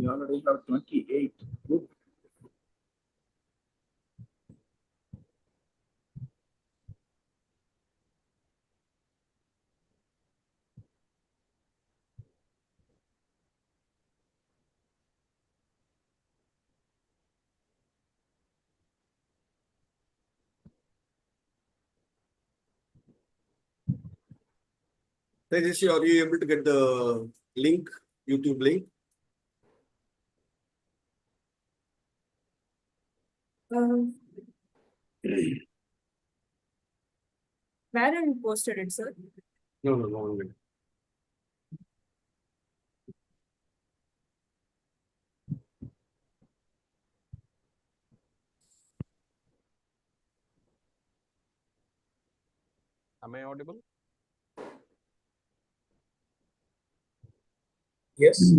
already have 28. Good. Tejas, are you able to get the link, YouTube link? Where have you posted it, sir? No, no, no. No. Am I audible? Yes.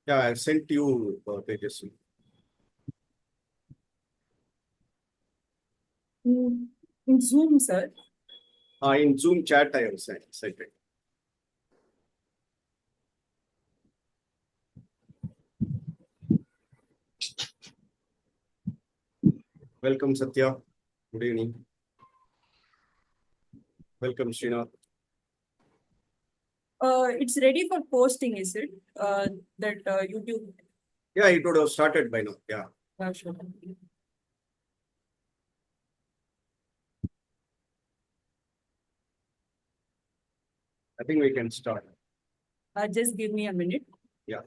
Yeah, I sent you, Tejas. In Zoom, sir. In Zoom chat, I have sent it. Welcome, Satya. Good evening. Welcome, Srinath. It's ready for posting, is it? That YouTube. Yeah, it would have started by now. Yeah. Sure. I think we can start. Just give me a minute. Yeah.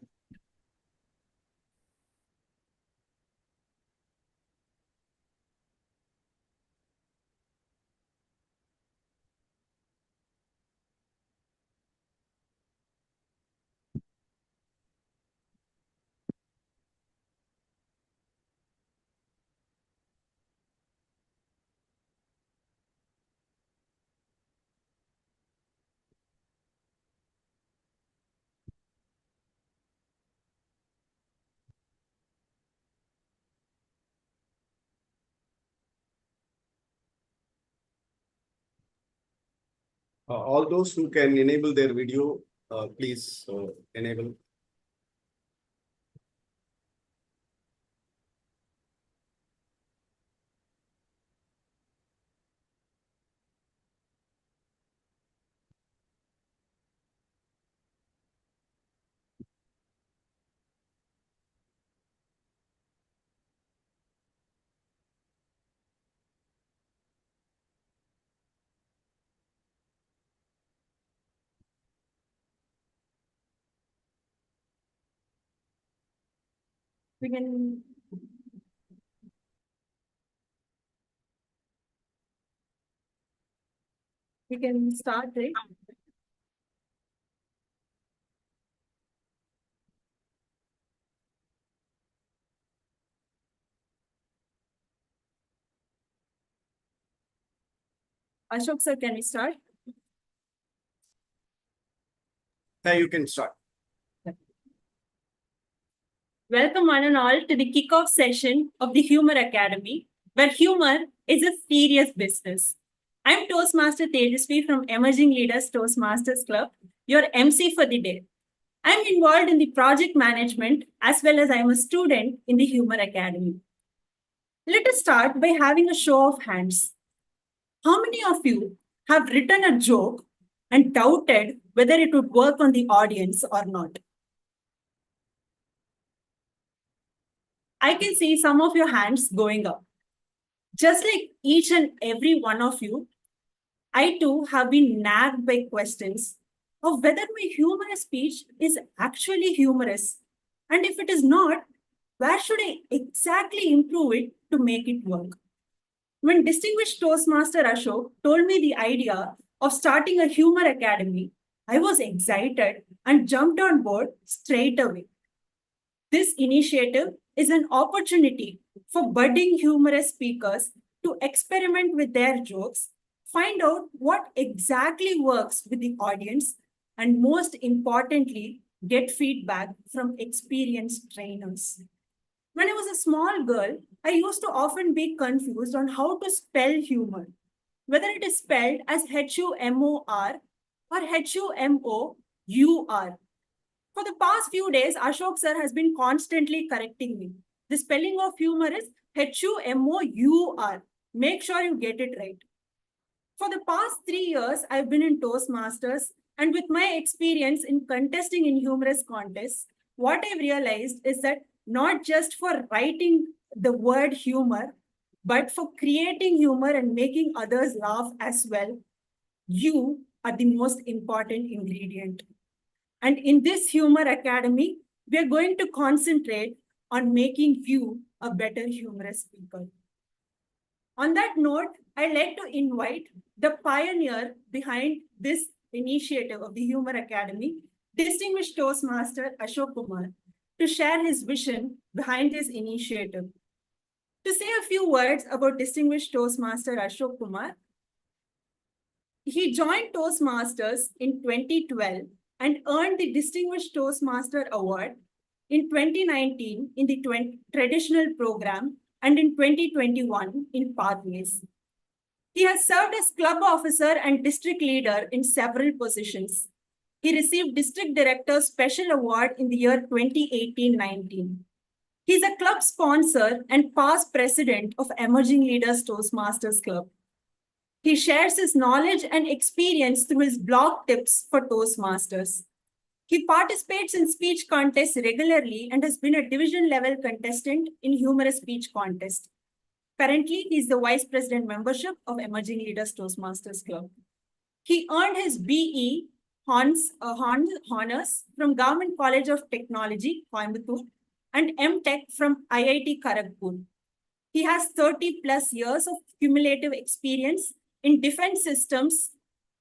All those who can enable their video, please enable. We can. We can start, right? Ashok sir, can we start? Yeah, you can start. Welcome one and all to the kickoff session of the Humour Academy, where humor is a serious business. I'm Toastmaster Tejasvi from Emerging Leaders Toastmasters Club, your MC for the day. I'm involved in the project management as well as I'm a student in the Humour Academy. Let us start by having a show of hands. How many of you have written a joke and doubted whether it would work on the audience or not? I can see some of your hands going up. Just like each and every one of you, I too have been nagged by questions of whether my humorous speech is actually humorous. And if it is not, where should I exactly improve it to make it work? When distinguished Toastmaster Ashok told me the idea of starting a humor academy, I was excited and jumped on board straight away. This initiative is an opportunity for budding humorous speakers to experiment with their jokes, find out what exactly works with the audience, and most importantly, get feedback from experienced trainers. When I was a small girl, I used to often be confused on how to spell humor, whether it is spelled as Humor or Humor. For the past few days, Ashok sir has been constantly correcting me. The spelling of humor is Humor. Make sure you get it right. For the past 3 years, I've been in Toastmasters, and with my experience in contesting in humorous contests, what I've realized is that not just for writing the word humor, but for creating humor and making others laugh as well, you are the most important ingredient. And in this Humor Academy, we are going to concentrate on making you a better humorous speaker. On that note, I'd like to invite the pioneer behind this initiative of the Humor Academy, distinguished Toastmaster Ashok Kumar, to share his vision behind this initiative. To say a few words about distinguished Toastmaster Ashok Kumar, he joined Toastmasters in 2012 and earned the Distinguished Toastmaster Award in 2019 in the traditional program and in 2021 in Pathways. He has served as club officer and district leader in several positions. He received District Director Special Award in the year 2018-19. He's a club sponsor and past president of Emerging Leaders Toastmasters Club. He shares his knowledge and experience through his blog tips for Toastmasters. He participates in speech contests regularly and has been a division level contestant in humorous speech contest. Currently, he is the Vice President membership of Emerging Leaders Toastmasters Club. He earned his BE honors from Government College of Technology, Coimbatore, and MTech from IIT Kharagpur. He has 30 plus years of cumulative experience in defense systems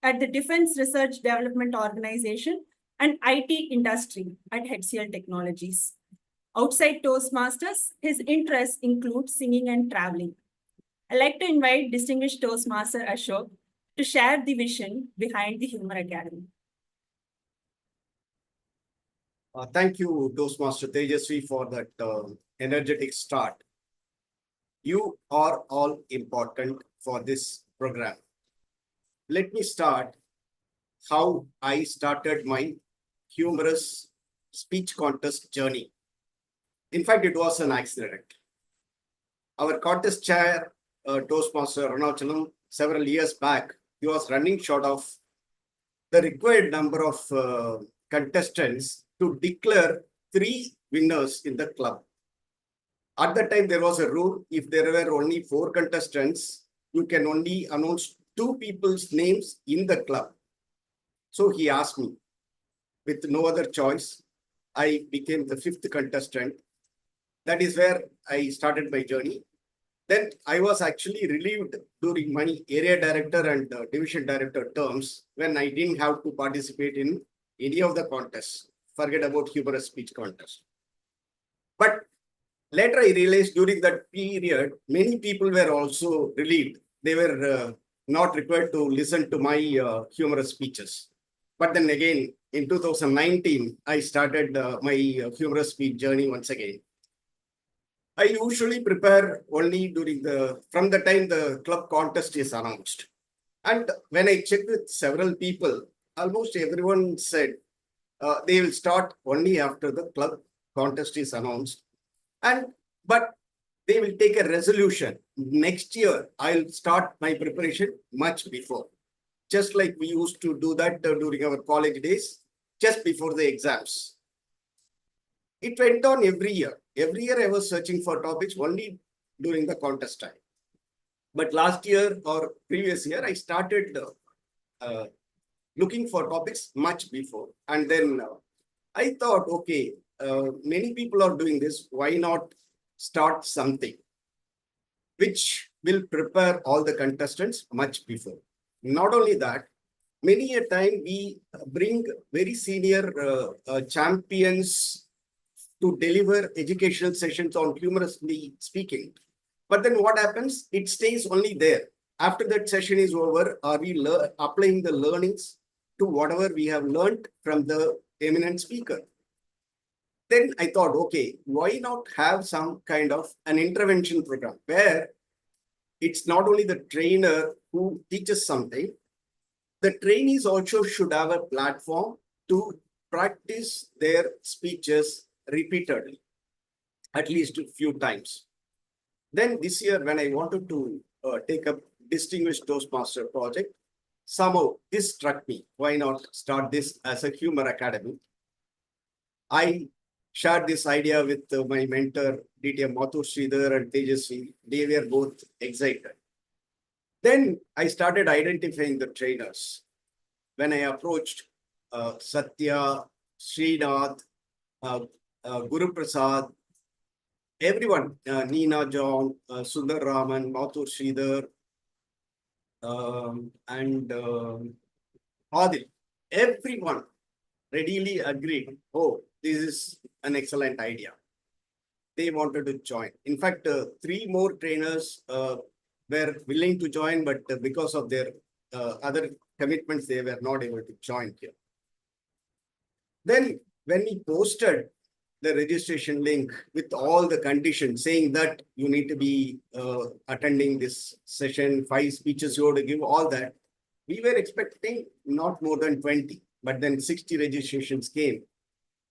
at the Defense Research Development Organization and IT industry at HCL Technologies. Outside Toastmasters, his interests include singing and traveling. I'd like to invite distinguished Toastmaster Ashok to share the vision behind the Humour Academy. Thank you, Toastmaster Tejasvi, for that energetic start. You are all important for this program. Let me start how I started my humorous speech contest journey. In fact, it was an accident. Our contest chair, Toastmaster Arunachalam, several years back, he was running short of the required number of contestants to declare 3 winners in the club. At that time, there was a rule, if there were only 4 contestants, you can only announce 2 people's names in the club. So he asked me, with no other choice, I became the 5th contestant. That is where I started my journey. Then I was actually relieved during my area director and division director terms when I didn't have to participate in any of the contests. Forget about humorous speech contest. But later I realized during that period, many people were also relieved. They were not required to listen to my humorous speeches. But then again, in 2019, I started my humorous speech journey once again. I usually prepare only from the time the club contest is announced. And when I checked with several people, almost everyone said they will start only after the club contest is announced. But they will take a resolution. Next year, I'll start my preparation much before. Just like we used to do that during our college days, just before the exams. It went on every year. Every year I was searching for topics only during the contest time. But last year or previous year, I started looking for topics much before. And then I thought, okay, many people are doing this. Why not start something which will prepare all the contestants much before? Not only that, many a time we bring very senior champions to deliver educational sessions on humorously speaking. But then what happens? It stays only there. After that session is over, are we applying the learnings? to whatever we have learned from the eminent speaker. Then I thought, okay, why not have some kind of an intervention program where it's not only the trainer who teaches something, the trainees also should have a platform to practice their speeches repeatedly, at least a few times. Then this year, when I wanted to take up Distinguished Toastmaster project, somehow this struck me. Why not start this as a Humour Academy? I shared this idea with my mentor, DTM Mathur Sridhar and Tejasvi. They were both excited. Then I started identifying the trainers. When I approached Satya, Srinath, Guru Prasad, everyone, Neena John, Sundar Raman, Mathur Sridhar, and Adil, everyone readily agreed, oh, this is an excellent idea. They wanted to join. In fact, 3 more trainers were willing to join, but because of their other commitments, they were not able to join here. Then when we posted the registration link with all the conditions saying that you need to be attending this session, 5 speeches you have to give, all that, we were expecting not more than 20, but then 60 registrations came.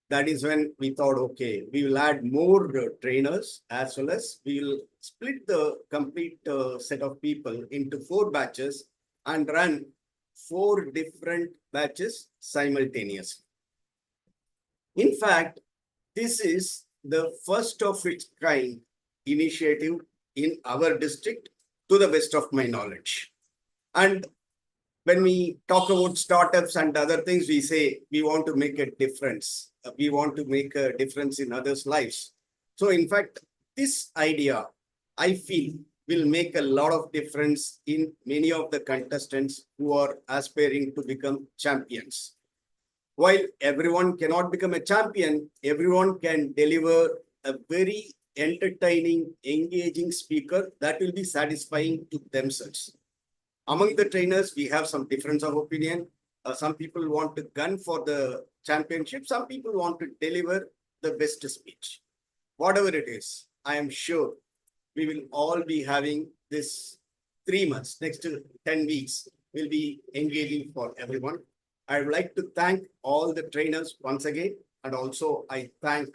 That is when we thought, okay, we will add more trainers, as well as we will split the complete set of people into 4 batches and run 4 different batches simultaneously. In fact, this is the first of its kind initiative in our district, to the best of my knowledge. And when we talk about startups and other things, we say we want to make a difference. We want to make a difference in others' lives. So in fact, this idea, I feel, will make a lot of difference in many of the contestants who are aspiring to become champions. While everyone cannot become a champion, everyone can deliver a very entertaining, engaging speaker that will be satisfying to themselves. Among the trainers, we have some difference of opinion. Some people want to gun for the championship. Some people want to deliver the best speech. Whatever it is, I am sure we will all be having this 3 months, next to 10 weeks, will be engaging for everyone. I would like to thank all the trainers once again. And also I thank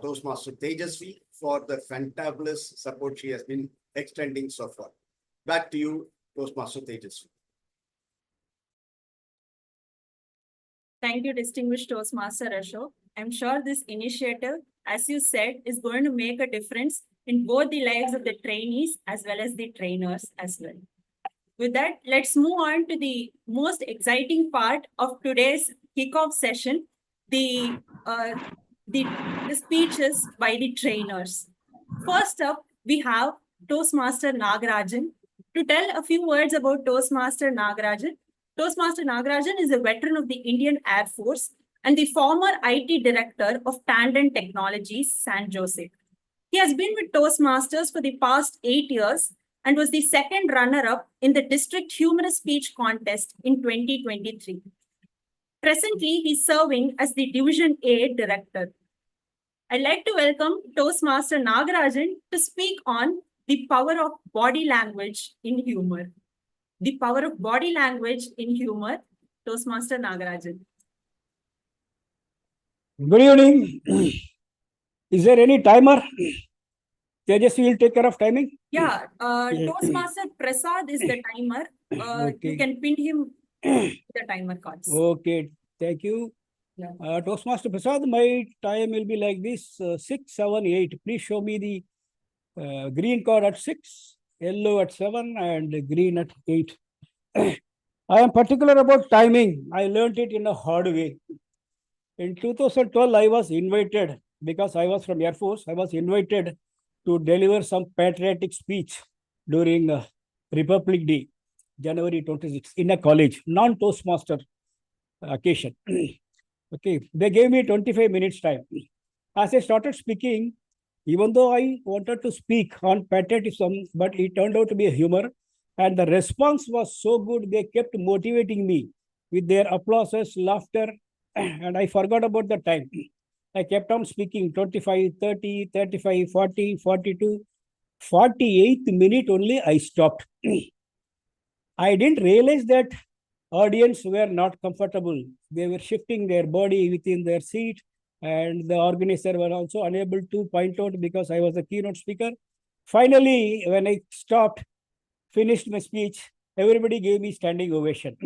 Toastmaster Tejasvi for the fantabulous support she has been extending so far. Back to you, Toastmaster Tejasvi. Thank you, distinguished Toastmaster Ashok. I'm sure this initiative, as you said, is going to make a difference in both the lives of the trainees as well as the trainers as well. With that, let's move on to the most exciting part of today's kickoff session, the speeches by the trainers. First up, we have Toastmaster Nagarajan. To tell a few words about Toastmaster Nagarajan, Toastmaster Nagarajan is a veteran of the Indian Air Force and the former IT director of Tandon Technologies, San Jose. He has been with Toastmasters for the past 8 years and was the second runner-up in the District Humorous Speech Contest in 2023. Presently, he's serving as the Division A Director. I'd like to welcome Toastmaster Nagarajan to speak on the power of body language in humor. The power of body language in humor, Toastmaster Nagarajan. Good evening. Is there any timer? Tejasvi will take care of timing? Yeah, Toastmaster Prasad is the timer. Okay. You can pin him the timer cards. Okay, thank you. Yeah. Toastmaster Prasad, my time will be like this, 6, 7, 8. Please show me the green card at 6, yellow at 7, and green at 8. I am particular about timing. I learned it in a hard way. In 2012, I was invited, because I was from Air Force, I was invited to deliver some patriotic speech during Republic Day, January 26, in a college, non-Toastmaster occasion. Okay, they gave me 25 minutes time. As I started speaking, even though I wanted to speak on patriotism, but it turned out to be a humor, and the response was so good, they kept motivating me. with their applauses, laughter, and I forgot about the time. I kept on speaking 25, 30, 35, 40, 42. 48th minute only I stopped. I didn't realize that audience were not comfortable. They were shifting their body within their seat, and the organizer were also unable to point out because I was a keynote speaker. Finally, when I stopped, finished my speech, everybody gave me standing ovation.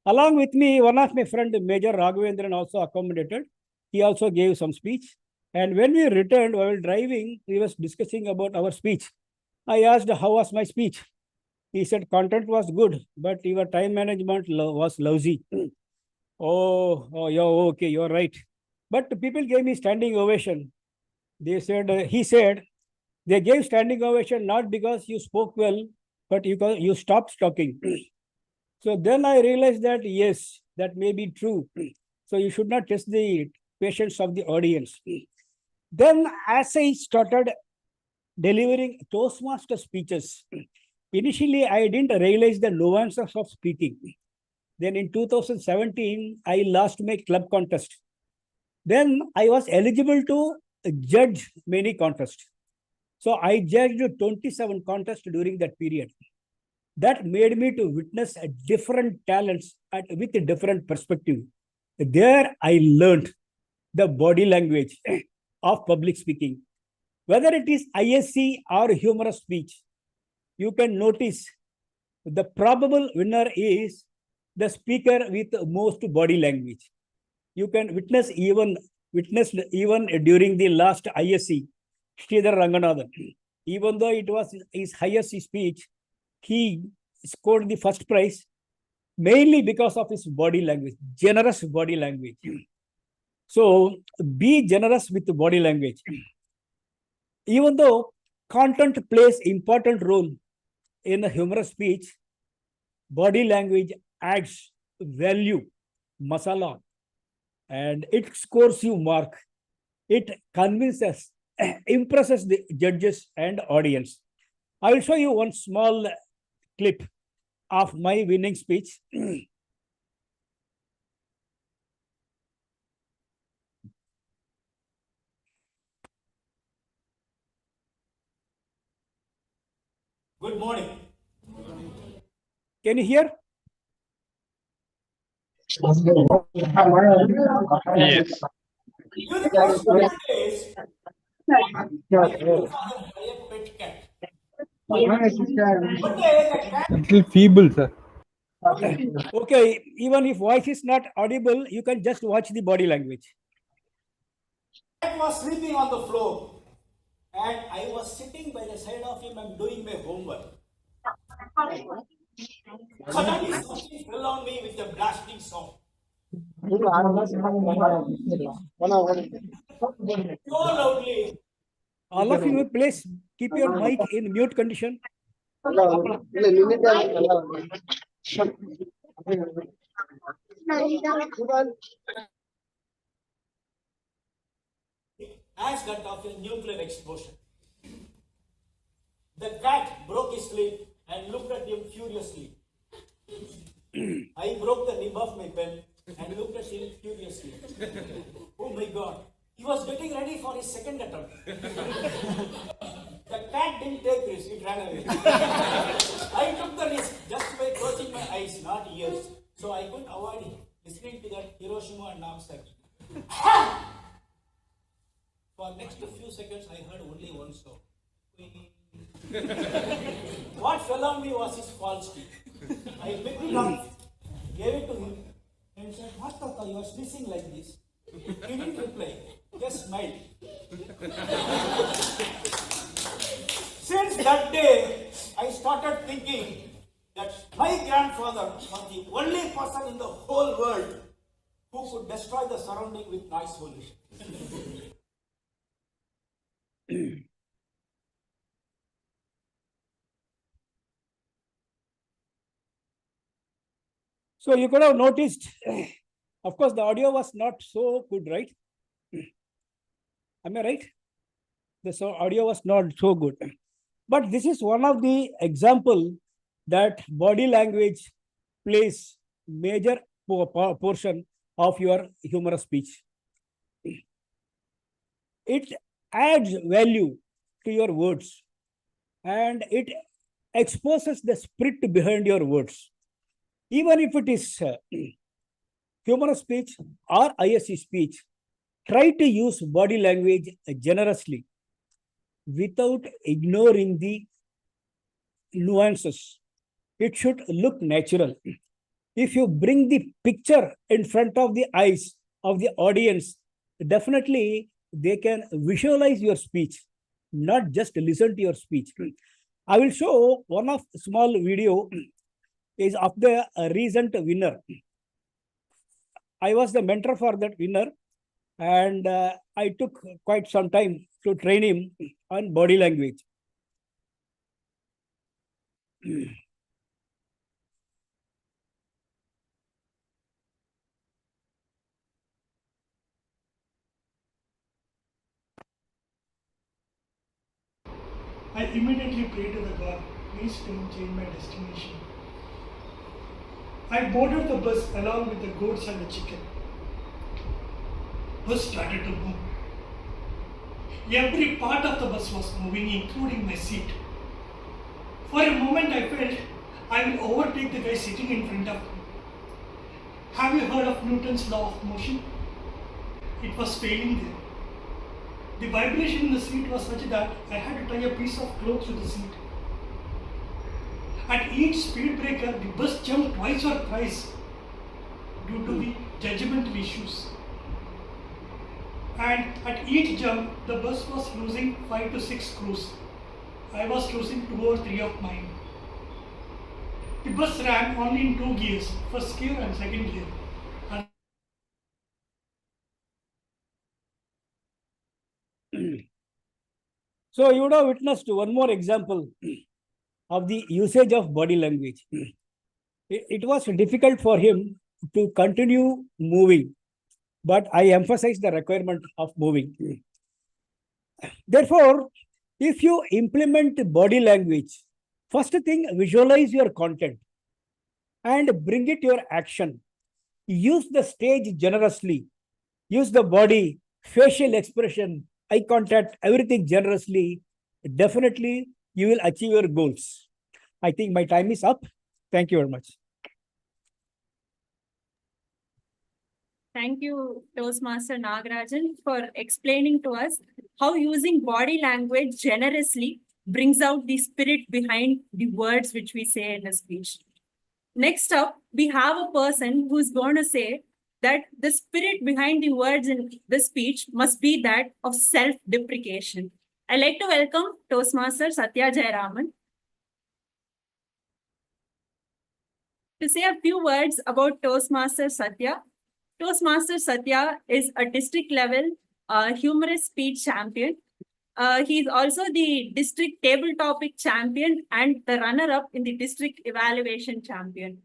Along with me, one of my friend, Major Raghavendran, also accommodated. He also gave some speech. And when we returned while driving, we was discussing about our speech. I asked, how was my speech? He said, content was good, but your time management was lousy. Oh, yeah, okay, you're right. But people gave me standing ovation. They said, he said, they gave standing ovation not because you spoke well, but you stopped talking. So then I realized that, yes, that may be true. So you should not test the patience of the audience. Then as I started delivering Toastmaster speeches, initially I didn't realize the nuances of speaking. Then in 2017, I lost my club contest. Then I was eligible to judge many contests. So I judged 27 contests during that period. That made me to witness different talents with a different perspective. There I learned the body language of public speaking. Whether it is ISC or humorous speech, you can notice the probable winner is the speaker with most body language. You can witnessed even during the last ISC, Sridhar Ranganathan. Even though it was his highest speech, he scored the first prize mainly because of his body language, generous body language. So be generous with the body language. Even though content plays important role in a humorous speech, body language adds value, masala, and it scores you mark. It convinces, impresses the judges and audience. I will show you one small clip of my winning speech. Good morning. Can you hear? Yes. Little feeble, sir. Okay, even if voice is not audible, you can just watch the body language. I was sleeping on the floor and I was sitting by the side of him and doing my homework. Suddenly something fell on me with a blasting sound. So loudly. All of you, please keep your mic in mute condition. As that of a nuclear explosion. The cat broke his leg and looked at him furiously. I broke the nib of my pen and looked at him furiously. Oh my God. He was getting ready for his second attempt. The cat didn't take risks, it ran away. I took the risk just by closing my eyes, not ears. So I couldn't avoid listening to that Hiroshima and Nagasaki. For next few seconds, I heard only one sound. What fell on me was his false teeth. I picked it up, gave it to him, and said, "What Tata, you are sneezing like this?" He didn't reply, just smiled. Since that day, I started thinking that my grandfather was the only person in the whole world who could destroy the surrounding with noise pollution. So you could have noticed, of course, the audio was not so good, right? Am I right? The audio was not so good. But this is one of the example that body language plays major portion of your humorous speech. It adds value to your words and it exposes the spirit behind your words. Even if it is humorous speech or ISC speech, try to use body language generously without ignoring the nuances. It should look natural. If you bring the picture in front of the eyes of the audience, definitely they can visualize your speech, not just listen to your speech. I will show one of small video is of the recent winner. I was the mentor for that winner, and I took quite some time to train him on body language. I immediately prayed to the God, please don't change my destination. I boarded the bus along with the goats and the chicken. Bus started to move. Every part of the bus was moving, including my seat. For a moment I felt I will overtake the guy sitting in front of me. Have you heard of Newton's law of motion? It was failing there. The vibration in the seat was such that I had to tie a piece of cloth to the seat. At each speed breaker, the bus jumped twice or thrice due to the judgmental issues. And at each jump, the bus was losing 5 to 6 screws. I was losing 2 or 3 of mine. The bus ran only in 2 gears, first gear and second gear. So you would have witnessed one more example of the usage of body language. It was difficult for him to continue moving, but I emphasize the requirement of moving. Therefore, if you implement body language, first thing, visualize your content and bring it to your action. Use the stage generously. Use the body, facial expression, eye contact, everything generously. Definitely, you will achieve your goals. I think my time is up. Thank you very much. Thank you, Toastmaster Nagarajan, for explaining to us how using body language generously brings out the spirit behind the words which we say in a speech. Next up, we have a person who's going to say that the spirit behind the words in the speech must be that of self-deprecation. I'd like to welcome Toastmaster Satya Jayaraman to say a few words about Toastmaster Satya. Toastmaster Satya is a district level humorous speech champion. He is also the district table topic champion and the runner-up in the district evaluation champion.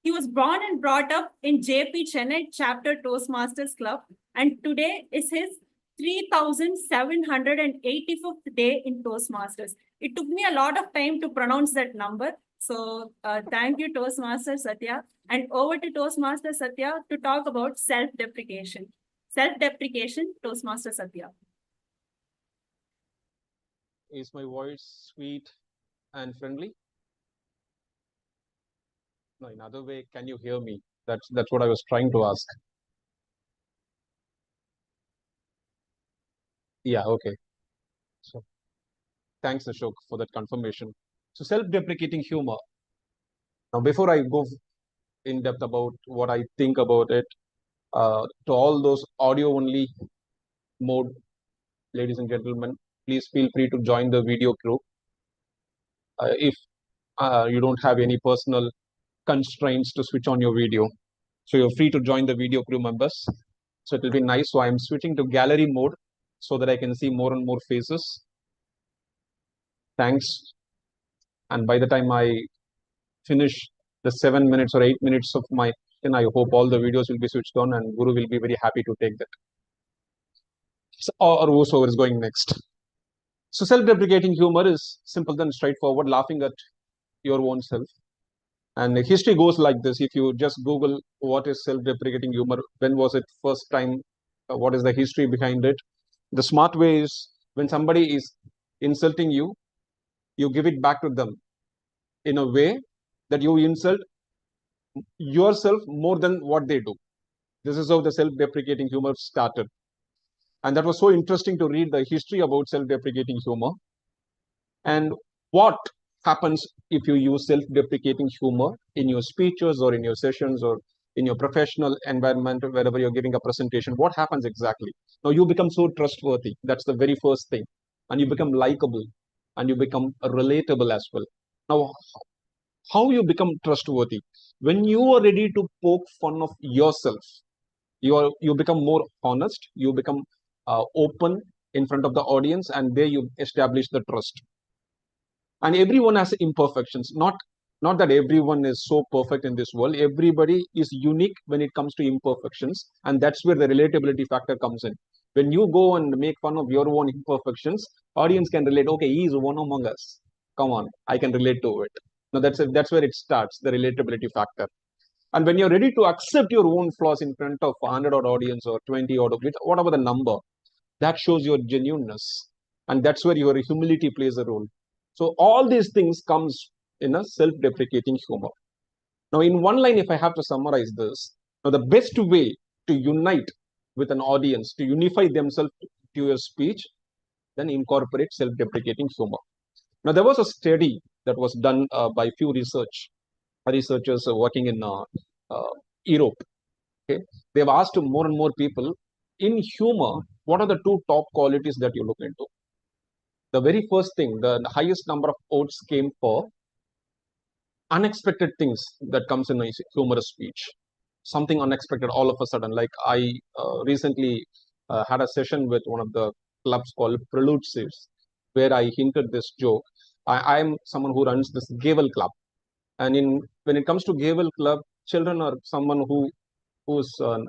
He was born and brought up in JP Chennai chapter Toastmasters Club, and today is his 3,785th day in Toastmasters. It took me a lot of time to pronounce that number. So thank you, Toastmaster Satya. And over to Toastmaster Satya to talk about self-deprecation. Self-deprecation, Toastmaster Satya. Is my voice sweet and friendly? No, in other way, can you hear me? That's what I was trying to ask. Yeah, okay. So thanks, Ashok, for that confirmation. So self-deprecating humor. Now, before I go in depth about what I think about it, to all those audio-only mode, ladies and gentlemen, please feel free to join the video group. If you don't have any personal constraints to switch on your video, so you're free to join the video crew members. So it will be nice. So I'm switching to gallery mode so that I can see more and more faces. Thanks. And by the time I finish the 7 minutes or 8 minutes of my, then I hope all the videos will be switched on and Guru will be very happy to take that. So, or whosoever is going next. So self-deprecating humor is simple and straightforward, laughing at your own self. And history goes like this. If you just Google what is self-deprecating humor, when was it first time, what is the history behind it? The smart way is when somebody is insulting you, you give it back to them in a way that you insult yourself more than what they do. This is how the self-deprecating humor started. And that was so interesting to read the history about self-deprecating humor. And what happens if you use self-deprecating humor in your speeches or in your sessions or in your professional environment, wherever you're giving a presentation? What happens exactly? Now you become so trustworthy. That's the very first thing. And you become likable and you become relatable as well. Now, how you become trustworthy? When you are ready to poke fun of yourself, you become more honest, you become open in front of the audience, and there you establish the trust. And everyone has imperfections. Not that everyone is so perfect in this world. Everybody is unique when it comes to imperfections, and that's where the relatability factor comes in. When you go and make fun of your own imperfections, audience can relate. Okay, he is one among us. Come on, I can relate to it. Now that's where it starts, the relatability factor. And when you're ready to accept your own flaws in front of 100 odd audience or 20 odd, whatever the number, that shows your genuineness. And that's where your humility plays a role. So all these things comes in a self-deprecating humor. Now, in one line, if I have to summarize this, now the best way to unite with an audience, to unify themselves to your speech, then incorporate self-deprecating humor. Now, there was a study that was done by few researchers working in Europe. Okay, they've asked more and more people in humor, what are the two top qualities that you look into? The very first thing, the highest number of votes came for unexpected things that comes in a humorous speech. Something unexpected all of a sudden. Like I recently had a session with one of the clubs called Preludes, where I hinted this joke. I am someone who runs this Gavel Club. And when it comes to Gavel Club, children are someone who's one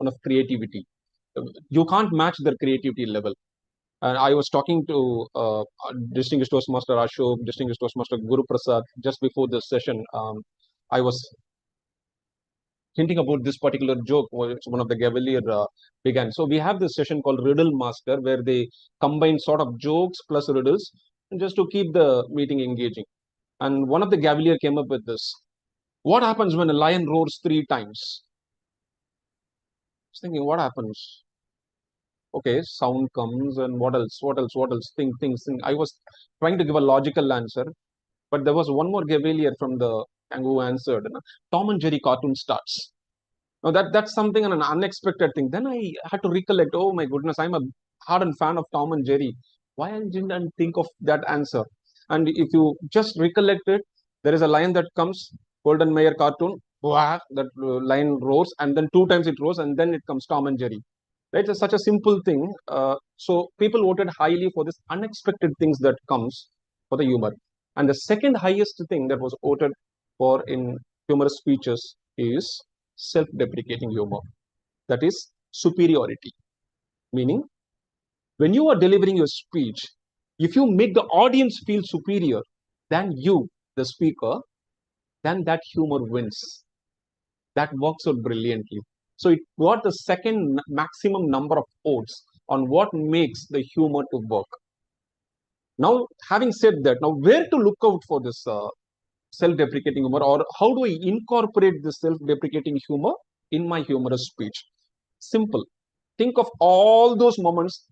of creativity. You can't match their creativity level. And I was talking to distinguished Toastmaster Ashok, distinguished Toastmaster Guru Prasad just before this session. I was hinting about this particular joke, which one of the Gavalier began. So we have this session called Riddle Master, where they combine sort of jokes plus riddles, and just to keep the meeting engaging. And one of the Gavalier came up with this: what happens when a lion roars 3 times? I was thinking, what happens? Okay, sound comes, and what else? What else? What else? Think. I was trying to give a logical answer, but there was one more Gavalier from the who answered. Tom and Jerry cartoon starts. Now that's something an unexpected thing. Then I had to recollect. Oh my goodness, I'm a hardened fan of Tom and Jerry. Why I didn't think of that answer? And if you just recollect it, there is a lion that comes, Golden Mayer cartoon. Wah, that lion roars, and then 2 times it roars, and then it comes Tom and Jerry. Right? It's such a simple thing. So people voted highly for this unexpected things that comes for the humor. And the second highest thing that was voted for in humorous speeches is self-deprecating humor. That is superiority. Meaning, when you are delivering your speech, if you make the audience feel superior than you, the speaker, then that humor wins. That works out brilliantly. So it got the second maximum number of votes on what makes the humor to work. Now, having said that, now where to look out for this self-deprecating humor, or how do I incorporate this self-deprecating humor in my humorous speech? Simple. Think of all those moments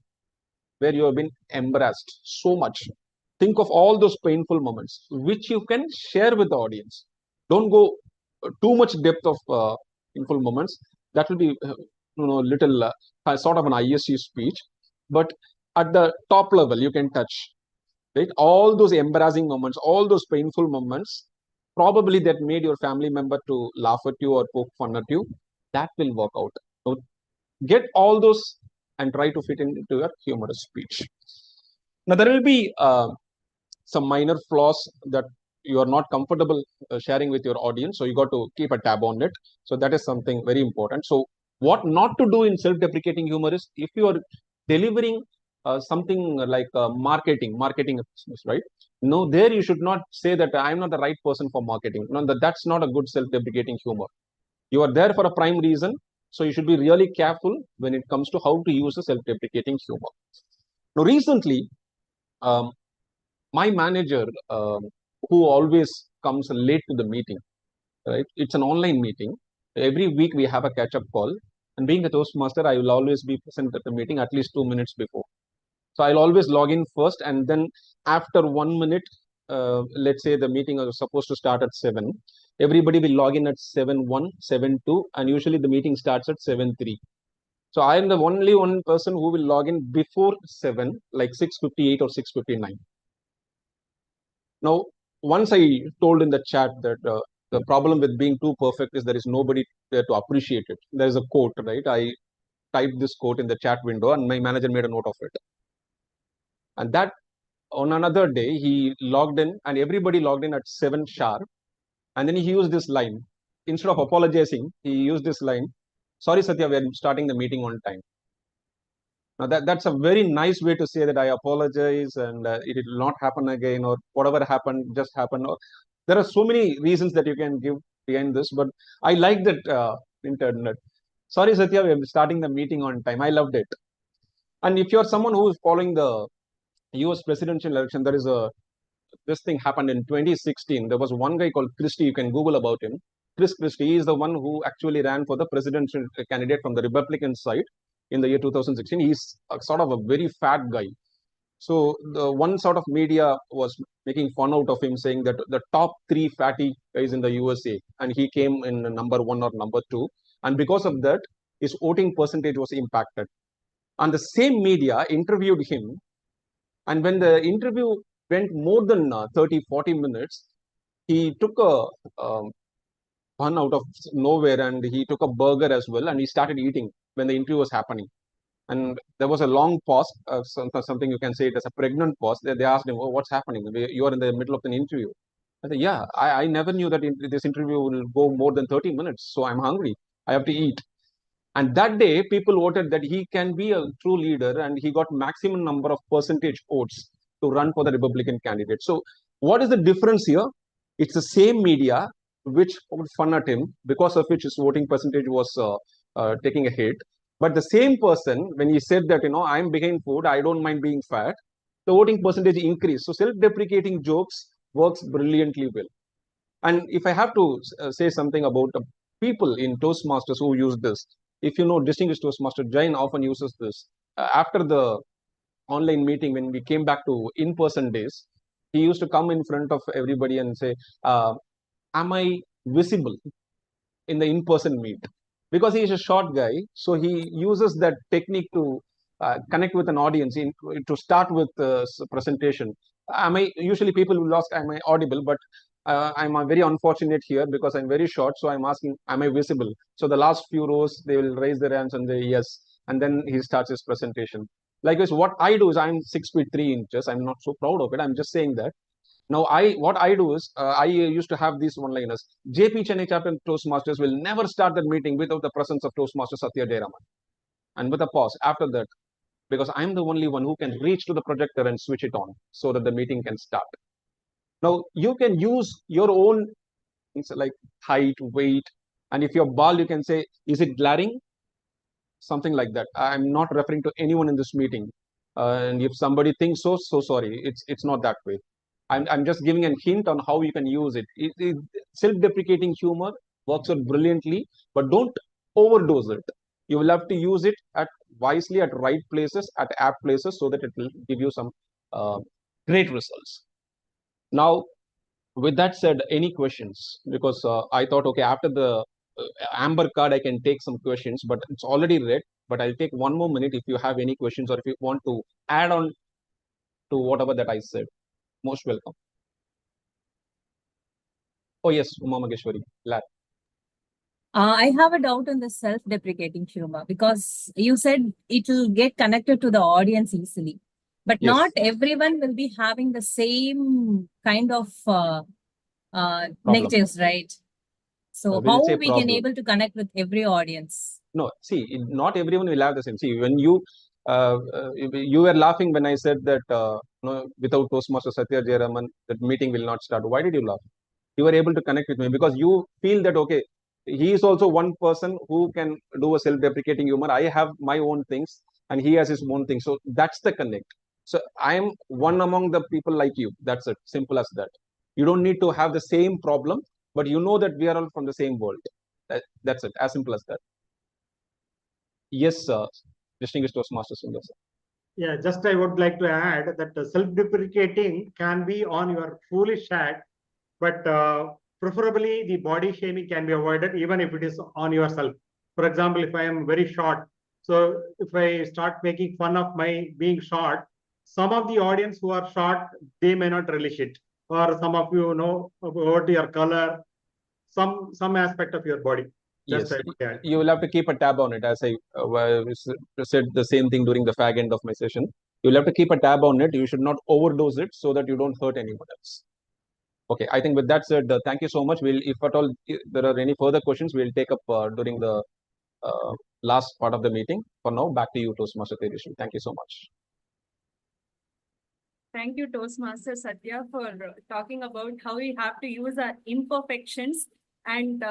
where you have been embarrassed so much. Think of all those painful moments, which you can share with the audience. Don't go too much depth of painful moments. That will be, little sort of an ISC speech. But at the top level, you can touch, right? All those embarrassing moments, all those painful moments, probably that made your family member to laugh at you or poke fun at you. That will work out. So get all those and try to fit into your humorous speech. Now, there will be some minor flaws that you are not comfortable sharing with your audience. So you got to keep a tab on it. So that is something very important. So what not to do in self-deprecating humor is, if you are delivering something like marketing, right? No, there you should not say that I'm not the right person for marketing. No, that's not a good self-deprecating humor. You are there for a prime reason, so you should be really careful when it comes to how to use a self-deprecating humor. Now, recently, my manager, who always comes late to the meeting, right? It's an online meeting. Every week we have a catch-up call. And being a Toastmaster, I will always be present at the meeting at least 2 minutes before. So I'll always log in first, and then after 1 minute, let's say the meeting is supposed to start at 7. Everybody will log in at 7:1, 7:2, and usually the meeting starts at 7:3. So I am the only one person who will log in before 7, like 6:58 or 6:59. Now, once I told in the chat that the problem with being too perfect is there is nobody there to appreciate it. There is a quote, right? I typed this quote in the chat window, and my manager made a note of it. And that on another day, he logged in, and everybody logged in at 7 sharp. And then he used this line. Instead of apologizing, he used this line, "Sorry, Satya, we are starting the meeting on time." Now, that's a very nice way to say that I apologize and it will not happen again, or whatever happened just happened. Or, there are so many reasons that you can give behind this, but I like that internet. "Sorry, Satya, we are starting the meeting on time." I loved it. And if you're someone who is following the US presidential election, there is this thing happened in 2016. There was one guy called Christie. You can Google about him. Chris Christie is the one who actually ran for the presidential candidate from the Republican side in the year 2016. He's sort of a very fat guy. So the one sort of media was making fun out of him, saying that the top 3 fatty guys in the USA, and he came in number 1 or number 2. And because of that, his voting percentage was impacted. And the same media interviewed him. And when the interview went more than 30, 40 minutes, he took a fun out of nowhere, and he took a burger as well, and he started eating when the interview was happening. And there was a long pause, something you can say it as a pregnant pause. They asked him, "Oh, what's happening? You are in the middle of an interview." I said, "Yeah, I never knew that this interview will go more than 30 minutes. So I'm hungry. I have to eat." And that day, people voted that he can be a true leader, and he got maximum number of percentage votes to run for the Republican candidate. So what is the difference here? It's the same media which poked fun at him, because of which his voting percentage was taking a hit. But the same person, when he said that, "I'm behind food, I don't mind being fat," the voting percentage increased. So self-deprecating jokes works brilliantly well. And if I have to say something about the people in Toastmasters who use this, if you know distinguished Toastmaster Jain often uses this. After the online meeting, when we came back to in-person days, he used to come in front of everybody and say, "Am I visible in the in-person meet?" Because he is a short guy, so he uses that technique to connect with an audience, to start with presentation. Usually people will ask, "Am I audible?" But I'm very unfortunate here because I'm very short, so I'm asking, "Am I visible?" So the last few rows, they will raise their hands and say yes, and then he starts his presentation. Likewise, what I do is, I'm 6 feet 3 inches. I'm not so proud of it. I'm just saying that. Now, what I do is, I used to have these one-liners. JP Chennai Chapter Toastmasters will never start the meeting without the presence of Toastmaster Satya Jayaraman. And with a pause after that, because I'm the only one who can reach to the projector and switch it on so that the meeting can start. Now, you can use your own things like height, weight, and if you're bald, you can say, "Is it glaring?" Something like that. I'm not referring to anyone in this meeting. And if somebody thinks so sorry. It's not that way. I'm just giving a hint on how you can use it. Self-deprecating humor works out brilliantly, but don't overdose it. You will have to use it wisely at right places, at apt places, so that it will give you some great results. Now, with that said, any questions? Because I thought, okay, after the amber card, I can take some questions, but it's already red. But I'll take 1 more minute if you have any questions, or if you want to add on to whatever that I said. Most welcome. Oh, yes, Uma Mageshwari. I have a doubt on the self-deprecating humor, because you said it will get connected to the audience easily, but Yes. not everyone will be having the same kind of negatives, right? So We'll how say we can problem. able to connect with every audience? No, see, not everyone will have the same. See, when you You were laughing when I said that without Toastmaster Satya Jayaraman, that meeting will not start. Why did you laugh? You were able to connect with me because you feel that, okay, he is also one person who can do a self-deprecating humor. I have my own things and he has his own things. So that's the connect. So I am one among the people like you. That's it. Simple as that. You don't need to have the same problem, but you know that we are all from the same world. That's it. As simple as that. Yes, distinguished Toastmaster Sundar sir. Yeah, just I would like to add that self-deprecating can be on your foolish hat, but preferably the body shaming can be avoided even if it is on yourself. For example, if I am very short, so if I start making fun of my being short, some of the audience who are short, they may not relish it. Or some of you know about your color, some aspect of your body. Yes, I would add. you will have to keep a tab on it. As I said the same thing during the fag end of my session. You'll have to keep a tab on it. You should not overdose it so that you don't hurt anyone else. Okay, I think with that said, thank you so much. We'll, if at all there are any further questions, we'll take up during the last part of the meeting. For now, back to you, Toastmaster Tejasvi. Thank you so much. Thank you, Toastmaster Satya, for talking about how we have to use our imperfections and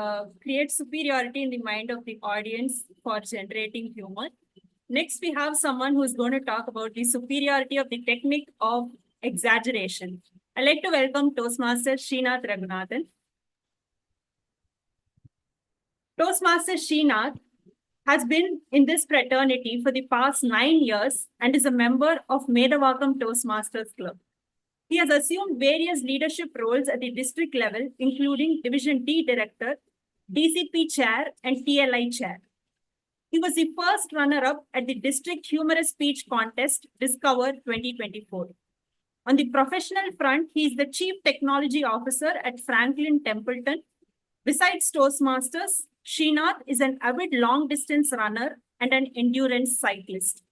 create superiority in the mind of the audience for generating humor. Next, we have someone who's going to talk about the superiority of the technique of exaggeration. I'd like to welcome Toastmaster Srinath Raghunathan. Toastmaster Srinath has been in this fraternity for the past 9 years and is a member of Medavakam Toastmasters Club. He has assumed various leadership roles at the district level, including Division D Director, DCP Chair, and TLI Chair. He was the first runner-up at the District Humorous Speech Contest, Discover 2024. On the professional front, he is the Chief Technology Officer at Franklin Templeton. Besides Toastmasters, Srinath is an avid long-distance runner and an endurance cyclist.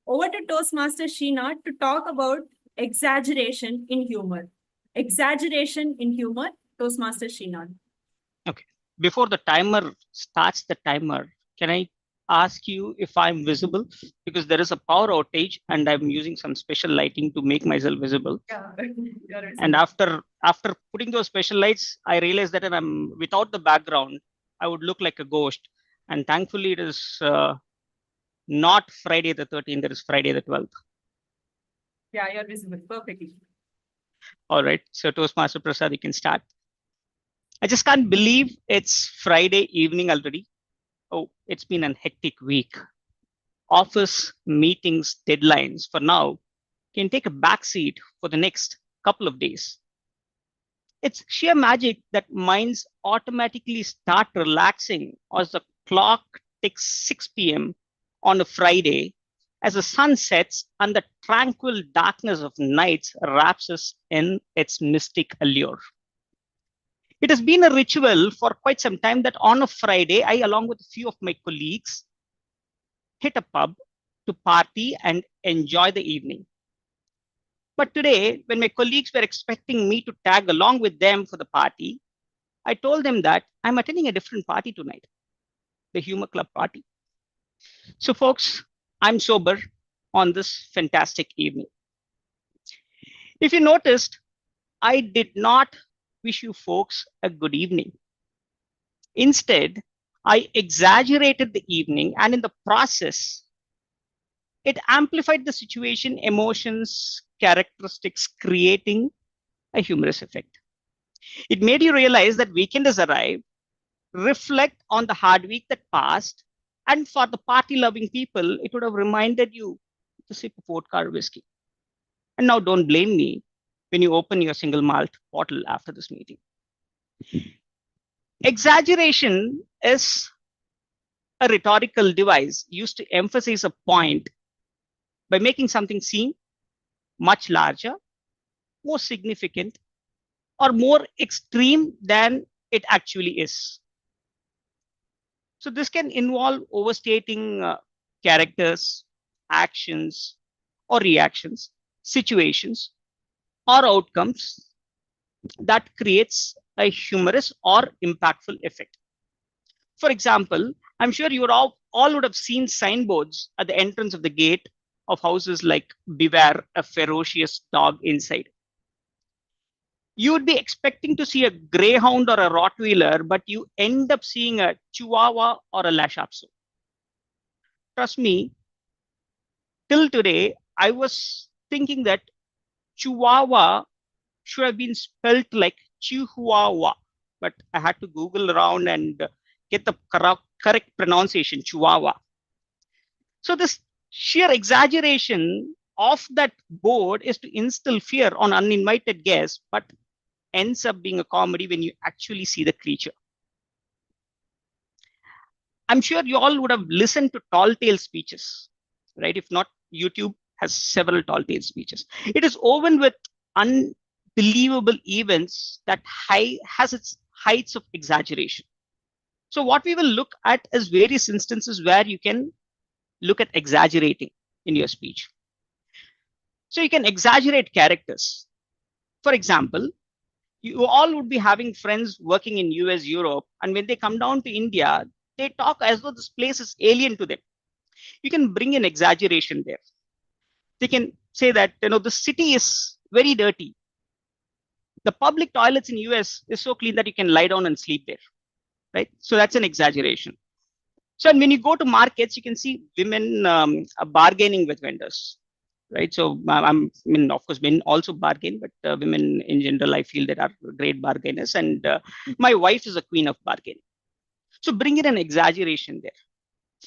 Over to Toastmaster Srinath to talk about exaggeration in humor. Exaggeration in humor, Toastmaster Srinath. Okay. Before the timer starts the timer, can I ask you if I'm visible? Because there is a power outage and I'm using some special lighting to make myself visible. Yeah. And after putting those special lights, I realized that I'm without the background, I would look like a ghost. And thankfully, it is not Friday the 13th, it is Friday the 12th. Yeah, you're visible perfectly. All right. So Toastmaster Prasad, you can start. I just can't believe it's Friday evening already. Oh, it's been a hectic week. Office meetings, deadlines for now can take a backseat for the next couple of days. It's sheer magic that minds automatically start relaxing as the clock ticks 6 p.m. on a Friday as the sun sets and the tranquil darkness of nights wraps us in its mystic allure. It has been a ritual for quite some time that on a Friday, I, along with a few of my colleagues, hit a pub to party and enjoy the evening. But today, when my colleagues were expecting me to tag along with them for the party, I told them that I'm attending a different party tonight, the Humour Club party. So folks, I'm sober on this fantastic evening. If you noticed, I did not wish you folks a good evening. Instead, I exaggerated the evening, and in the process, it amplified the situation, emotions, characteristics, creating a humorous effect. It made you realize that weekend has arrived, reflect on the hard week that passed, and for the party-loving people, it would have reminded you to sip a vodka or whiskey. And now don't blame me when you open your single malt bottle after this meeting. Exaggeration is a rhetorical device used to emphasize a point by making something seem much larger, more significant, or more extreme than it actually is. So this can involve overstating characters, actions, or reactions, situations, or outcomes that creates a humorous or impactful effect. For example, I'm sure you're all all would have seen signboards at the entrance of the gate of houses like beware a ferocious dog inside. You would be expecting to see a greyhound or a Rottweiler, but you end up seeing a Chihuahua or a Lhasa. Trust me, till today, I was thinking that Chihuahua should have been spelled like Chihuahua, but I had to Google around and get the correct pronunciation, Chihuahua. So this sheer exaggeration of that board is to instill fear on uninvited guests, but ends up being a comedy when you actually see the creature. I'm sure you all would have listened to tall tale speeches, right? If not, YouTube has several tall tale speeches. It is woven with unbelievable events that has its heights of exaggeration. So what we will look at is various instances where you can look at exaggerating in your speech. So you can exaggerate characters. For example, you all would be having friends working in US, Europe, and when they come down to India, they talk as though this place is alien to them. You can bring in exaggeration there. They can say that, the city is very dirty. The public toilets in US is so clean that you can lie down and sleep there, right? So that's an exaggeration. So when you go to markets, you can see women bargaining with vendors, right? So of course, men also bargain, but women in general, I feel that are great bargainers. And my wife is a queen of bargaining. So bring in an exaggeration there.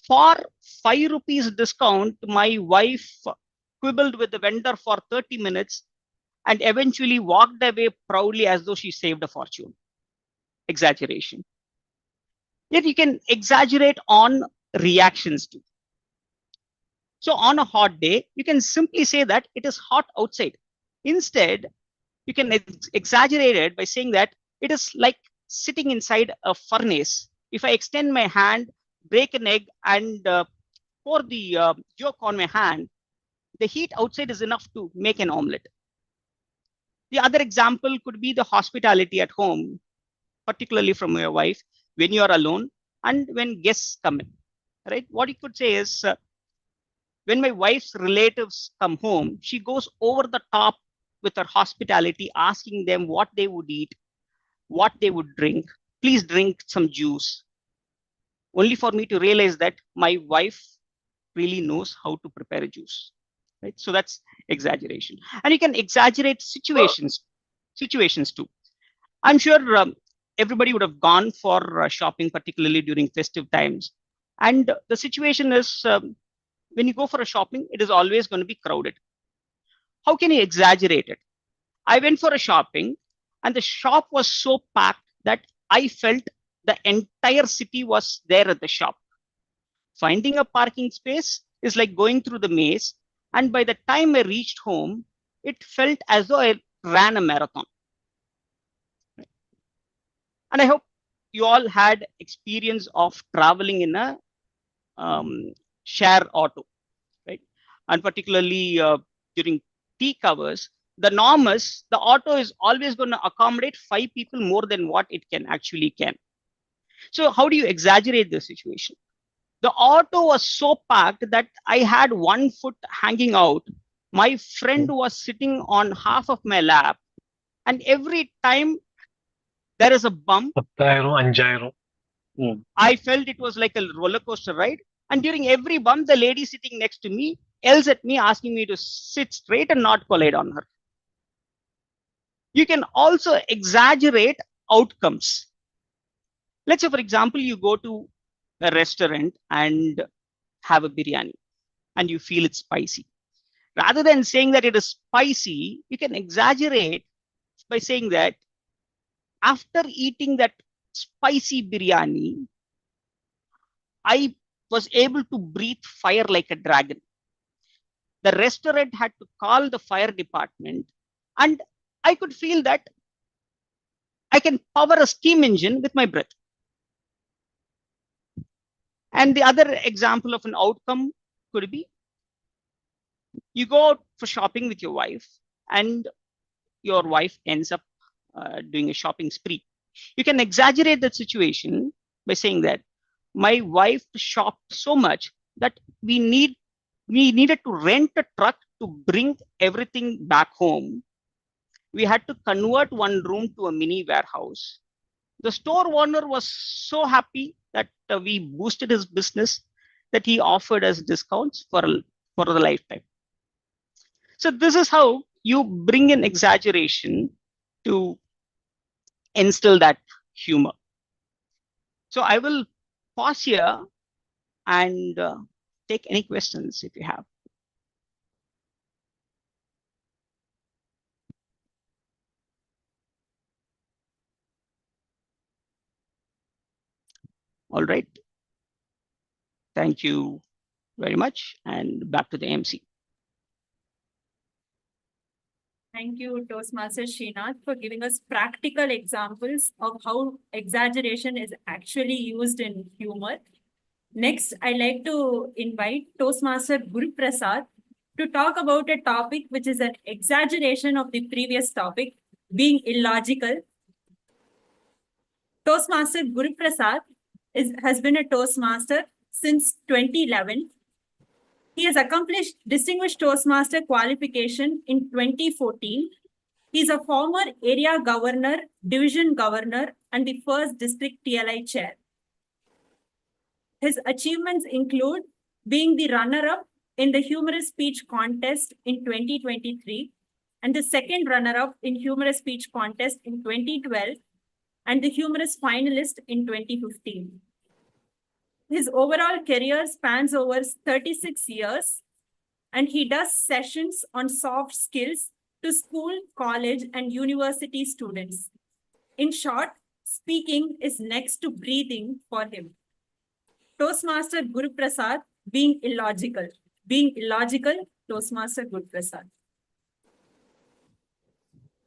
For 5 rupees discount, my wife quibbled with the vendor for 30 minutes and eventually walked away proudly as though she saved a fortune. Exaggeration. Yet you can exaggerate on reactions too. So on a hot day, you can simply say that it is hot outside. Instead, you can exaggerate it by saying that it is like sitting inside a furnace. If I extend my hand, break an egg, and pour the yolk on my hand, the heat outside is enough to make an omelette. The other example could be the hospitality at home, particularly from your wife, when you are alone and when guests come in, right? What you could say is, when my wife's relatives come home, she goes over the top with her hospitality, asking them what they would eat, what they would drink. Please drink some juice. Only for me to realize that my wife really knows how to prepare a juice, right? So that's exaggeration. And you can exaggerate situations too. I'm sure everybody would have gone for shopping, particularly during festive times. And the situation is, when you go for a shopping, it is always going to be crowded. How can you exaggerate it? I went for a shopping and the shop was so packed that I felt the entire city was there at the shop. Finding a parking space is like going through the maze. And by the time I reached home, it felt as though I ran a marathon. And I hope you all had experience of traveling in a share auto, right? And particularly during peak hours, the norm is the auto is always going to accommodate 5 people more than what it can. So how do you exaggerate the situation? The auto was so packed that I had 1 foot hanging out. My friend was sitting on half of my lap. And every time there is a bump, I felt it was like a roller coaster ride. And during every bump, the lady sitting next to me yells at me, asking me to sit straight and not collide on her. You can also exaggerate outcomes. Let's say, for example, you go to a restaurant and have a biryani and you feel it's spicy. Rather than saying that it is spicy, you can exaggerate by saying that after eating that spicy biryani, I was able to breathe fire like a dragon. The restaurant had to call the fire department, and I could feel that I can power a steam engine with my breath. And the other example of an outcome could be, you go out for shopping with your wife and your wife ends up doing a shopping spree. You can exaggerate that situation by saying that my wife shopped so much that we needed to rent a truck to bring everything back home. We had to convert one room to a mini warehouse. The store owner was so happy that we boosted his business that he offered us discounts for the lifetime. So this is how you bring in exaggeration to instill that humor. So I will pause here and take any questions if you have. All right. Thank you very much. And back to the MC. Thank you, Toastmaster Srinath, for giving us practical examples of how exaggeration is actually used in humor. Next, I'd like to invite Toastmaster Guru Prasad to talk about a topic which is an exaggeration of the previous topic, being illogical. Toastmaster Guru Prasad has been a Toastmaster since 2011. He has accomplished Distinguished Toastmaster qualification in 2014. He is a former area governor, division governor, and the first district TLI chair. His achievements include being the runner-up in the humorous speech contest in 2023 and the second runner-up in humorous speech contest in 2012 and the humorous finalist in 2015. His overall career spans over 36 years, and he does sessions on soft skills to school, college, and university students. In short, speaking is next to breathing for him. Toastmaster Guru Prasad, being illogical. Being illogical, Toastmaster Guru Prasad.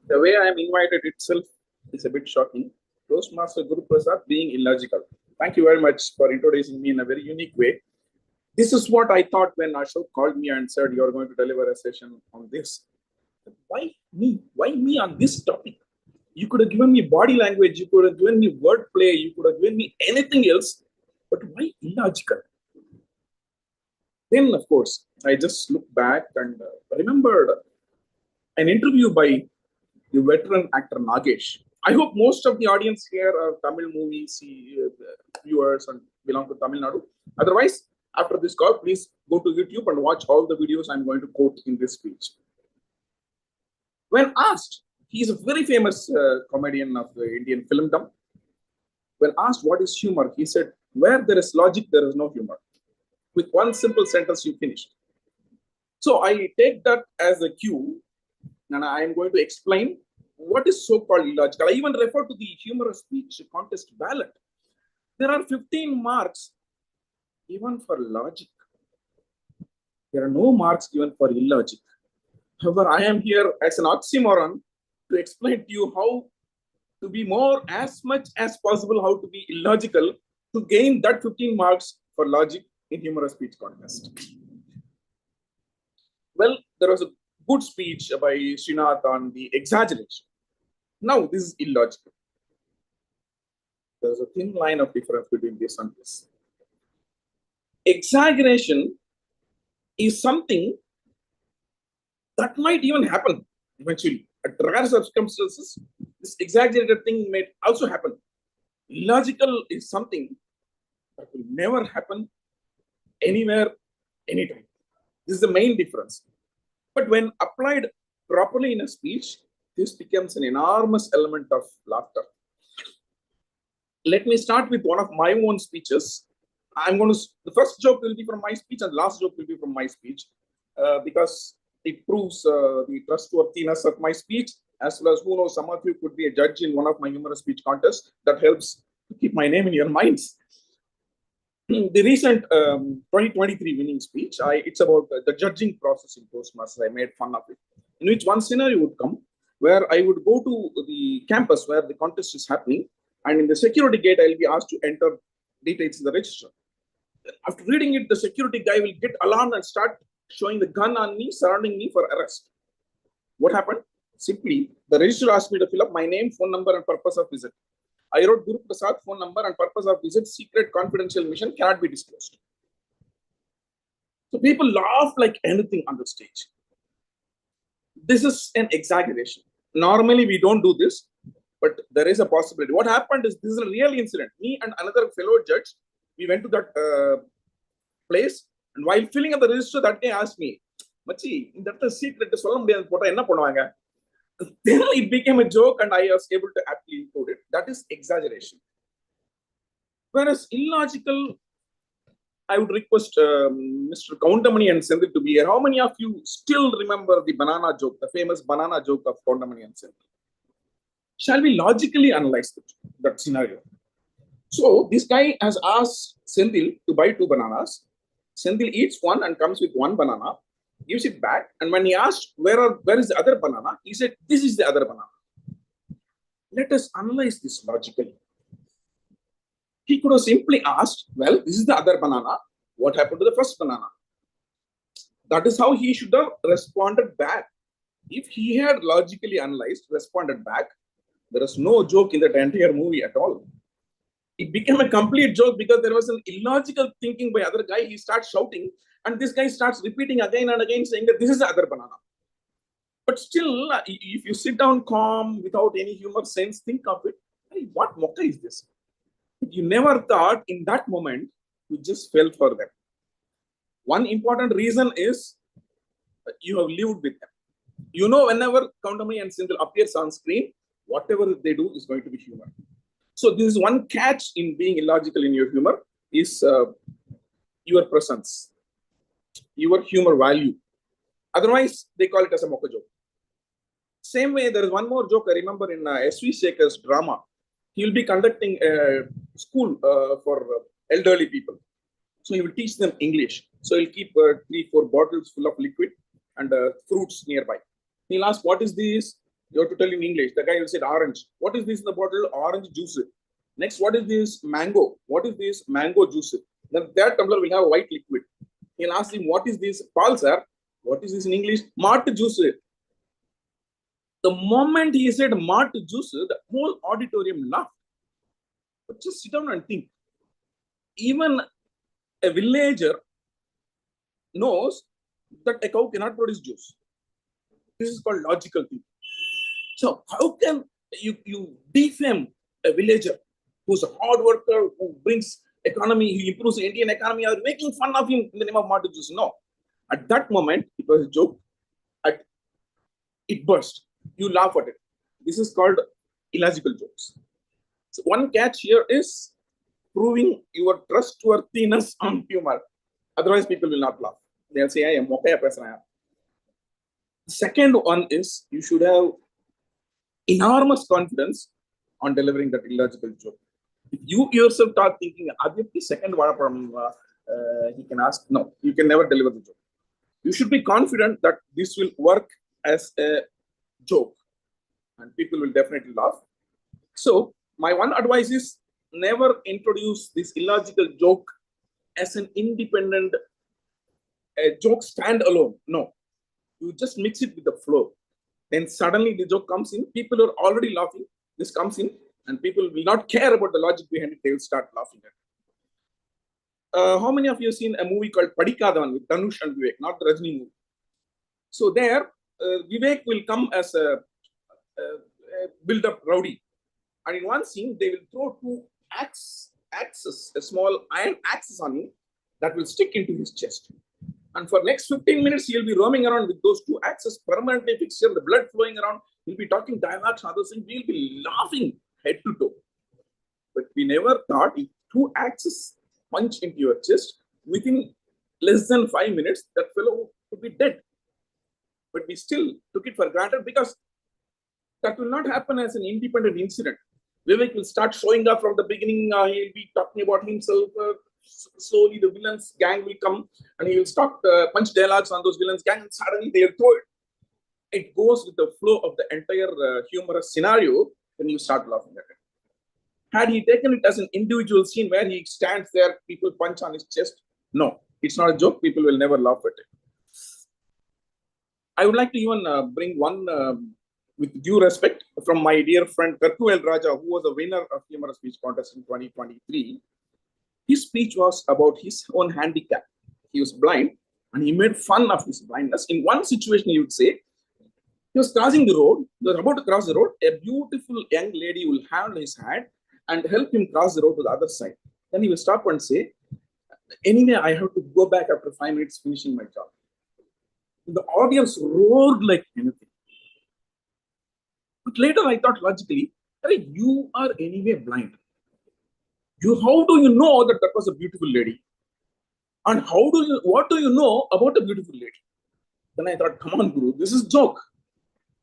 The way I am invited itself is a bit shocking. Toastmaster Guru Prasad being illogical. Thank you very much for introducing me in a very unique way. This is what I thought when Ashok called me and said, you're going to deliver a session on this. Why me? Why me on this topic? You could have given me body language, you could have given me wordplay, you could have given me anything else, but why illogical? Then, of course, I just looked back and remembered an interview by the veteran actor Nagesh. I hope most of the audience here are Tamil movie viewers and belong to Tamil Nadu. Otherwise, after this call, please go to YouTube and watch all the videos I'm going to quote in this speech. When asked, he's a very famous comedian of the Indian filmdom. When asked what is humor, he said, where there is logic, there is no humor. With one simple sentence, you finished. So I take that as a cue, and I am going to explain what is so-called illogical. I even refer to the humorous speech contest ballot. There are 15 marks given for logic. There are no marks given for illogic. However, I am here as an oxymoron to explain to you how to be as much as possible, how to be illogical to gain that 15 marks for logic in humorous speech contest. Well, there was a good speech by Srinath on the exaggeration. Now, this is illogical. There's a thin line of difference between this and this. Exaggeration is something that might even happen eventually. At rare circumstances, this exaggerated thing may also happen. Illogical is something that will never happen anywhere, anytime. This is the main difference. But when applied properly in a speech, this becomes an enormous element of laughter. Let me start with one of my own speeches. The first joke will be from my speech and the last joke will be from my speech because it proves the trustworthiness of my speech, as well as who knows, some of you could be a judge in one of my humorous speech contests. That helps to keep my name in your minds. The recent 2023 winning speech, it's about the judging process in Toastmasters. I made fun of it, in which one scenario would come where I would go to the campus where the contest is happening, and in the security gate, I'll be asked to enter details in the register. After reading it, the security guy will get alarmed and start showing the gun on me, surrounding me for arrest. What happened? Simply, the register asked me to fill up my name, phone number, and purpose of visit. I wrote Guru Prasad phone number and purpose of visit, secret confidential mission cannot be disclosed. So people laugh like anything on the stage. This is an exaggeration. Normally we don't do this, but there is a possibility. What happened is, this is a real incident. Me and another fellow judge, we went to that place, and while filling up the register, that guy asked me, Machi, that's a secret. Then it became a joke, and I was able to aptly include it. That is exaggeration. Whereas illogical, I would request Mr. Kauntamani and Sendil to be here. How many of you still remember the banana joke, the famous banana joke of Kauntamani and Sendil? Shall we logically analyze that scenario? So this guy has asked Sendil to buy 2 bananas. Sendil eats one and comes with 1 banana, gives it back. And when he asked, where is the other banana? He said, this is the other banana. Let us analyze this logically. He could have simply asked, well, this is the other banana. What happened to the first banana? That is how he should have responded back. If he had logically analyzed, responded back, there is no joke in that entire movie at all. It became a complete joke because there was an illogical thinking by other guy. He starts shouting, and this guy starts repeating again and again, saying that this is the other banana. But still, if you sit down calm, without any humor sense, think of it. Hey, what mokka is this? You never thought in that moment, you just fell for them. One important reason is you have lived with them. You know, whenever Kauntamani and Sendil appears on screen, whatever they do is going to be humor. So this is one catch in being illogical in your humor is your presence, your humor value. Otherwise, they call it as a mokka joke. Same way, there is one more joke I remember in S.V. Sekhar's drama. He will be conducting a school for elderly people. So he will teach them English. So he'll keep 3-4 bottles full of liquid and fruits nearby. He'll ask, what is this? You have to tell in English. The guy will say orange. What is this in the bottle? Orange juice. Next, what is this? Mango. What is this? Mango juice. Then that tumbler will have white liquid. He'll ask him, what is this? Paul, sir. What is this in English? Mart juice. The moment he said mart juice, the whole auditorium laughed. But just sit down and think. Even a villager knows that a cow cannot produce juice. This is called logical thinking. So how can you defame a villager who's a hard worker, who brings economy, he improves the Indian economy, or making fun of him in the name of mart juice? No. At that moment, it was a joke. It burst. You laugh at it. This is called illogical jokes. So one catch here is proving your trustworthiness on humor. Otherwise, people will not laugh. They'll say, I am okay. The second one is you should have enormous confidence on delivering that illogical joke. If you yourself start thinking, Aditya, second one, he can ask, no, you can never deliver the joke. You should be confident that this will work as a joke and people will definitely laugh. So my one advice is never introduce this illogical joke as an independent joke stand alone. No, you just mix it with the flow. Then suddenly the joke comes in, people are already laughing, this comes in and people will not care about the logic behind it, they will start laughing at it. How many of you have seen a movie called Padikadavan with Dhanush and Vivek, not the Rajini movie? So there, Vivek will come as a build-up rowdy. And in one scene, they will throw 2 axes, a small iron axes on him that will stick into his chest. And for next 15 minutes, he'll be roaming around with those 2 axes permanently fixed here, the blood flowing around. He'll be talking dialogues and other things. We'll be laughing head to toe. But we never thought if 2 axes punch into your chest, within less than 5 minutes, that fellow would be dead. But we still took it for granted because that will not happen as an independent incident. Vivek will start showing up from the beginning. He'll be talking about himself. Slowly, the villains gang will come and he will start punch dialogues on those villains gang, and suddenly they'll throw it. It goes with the flow of the entire humorous scenario. Then you start laughing at it. Had he taken it as an individual scene where he stands there, people punch on his chest, no, it's not a joke. People will never laugh at it. I would like to even bring one with due respect from my dear friend Kartu El Raja, who was a winner of Humorous Speech Contest in 2023, his speech was about his own handicap. He was blind and he made fun of his blindness. In one situation, he would say, he was crossing the road, he was about to cross the road, a beautiful young lady will handle his hand and help him cross the road to the other side. Then he will stop and say, anyway, I have to go back after 5 minutes finishing my job. The audience roared like anything. But later I thought logically, hey, you are anyway blind. How do you know that that was a beautiful lady? And what do you know about a beautiful lady? Then I thought, come on, Guru, this is joke.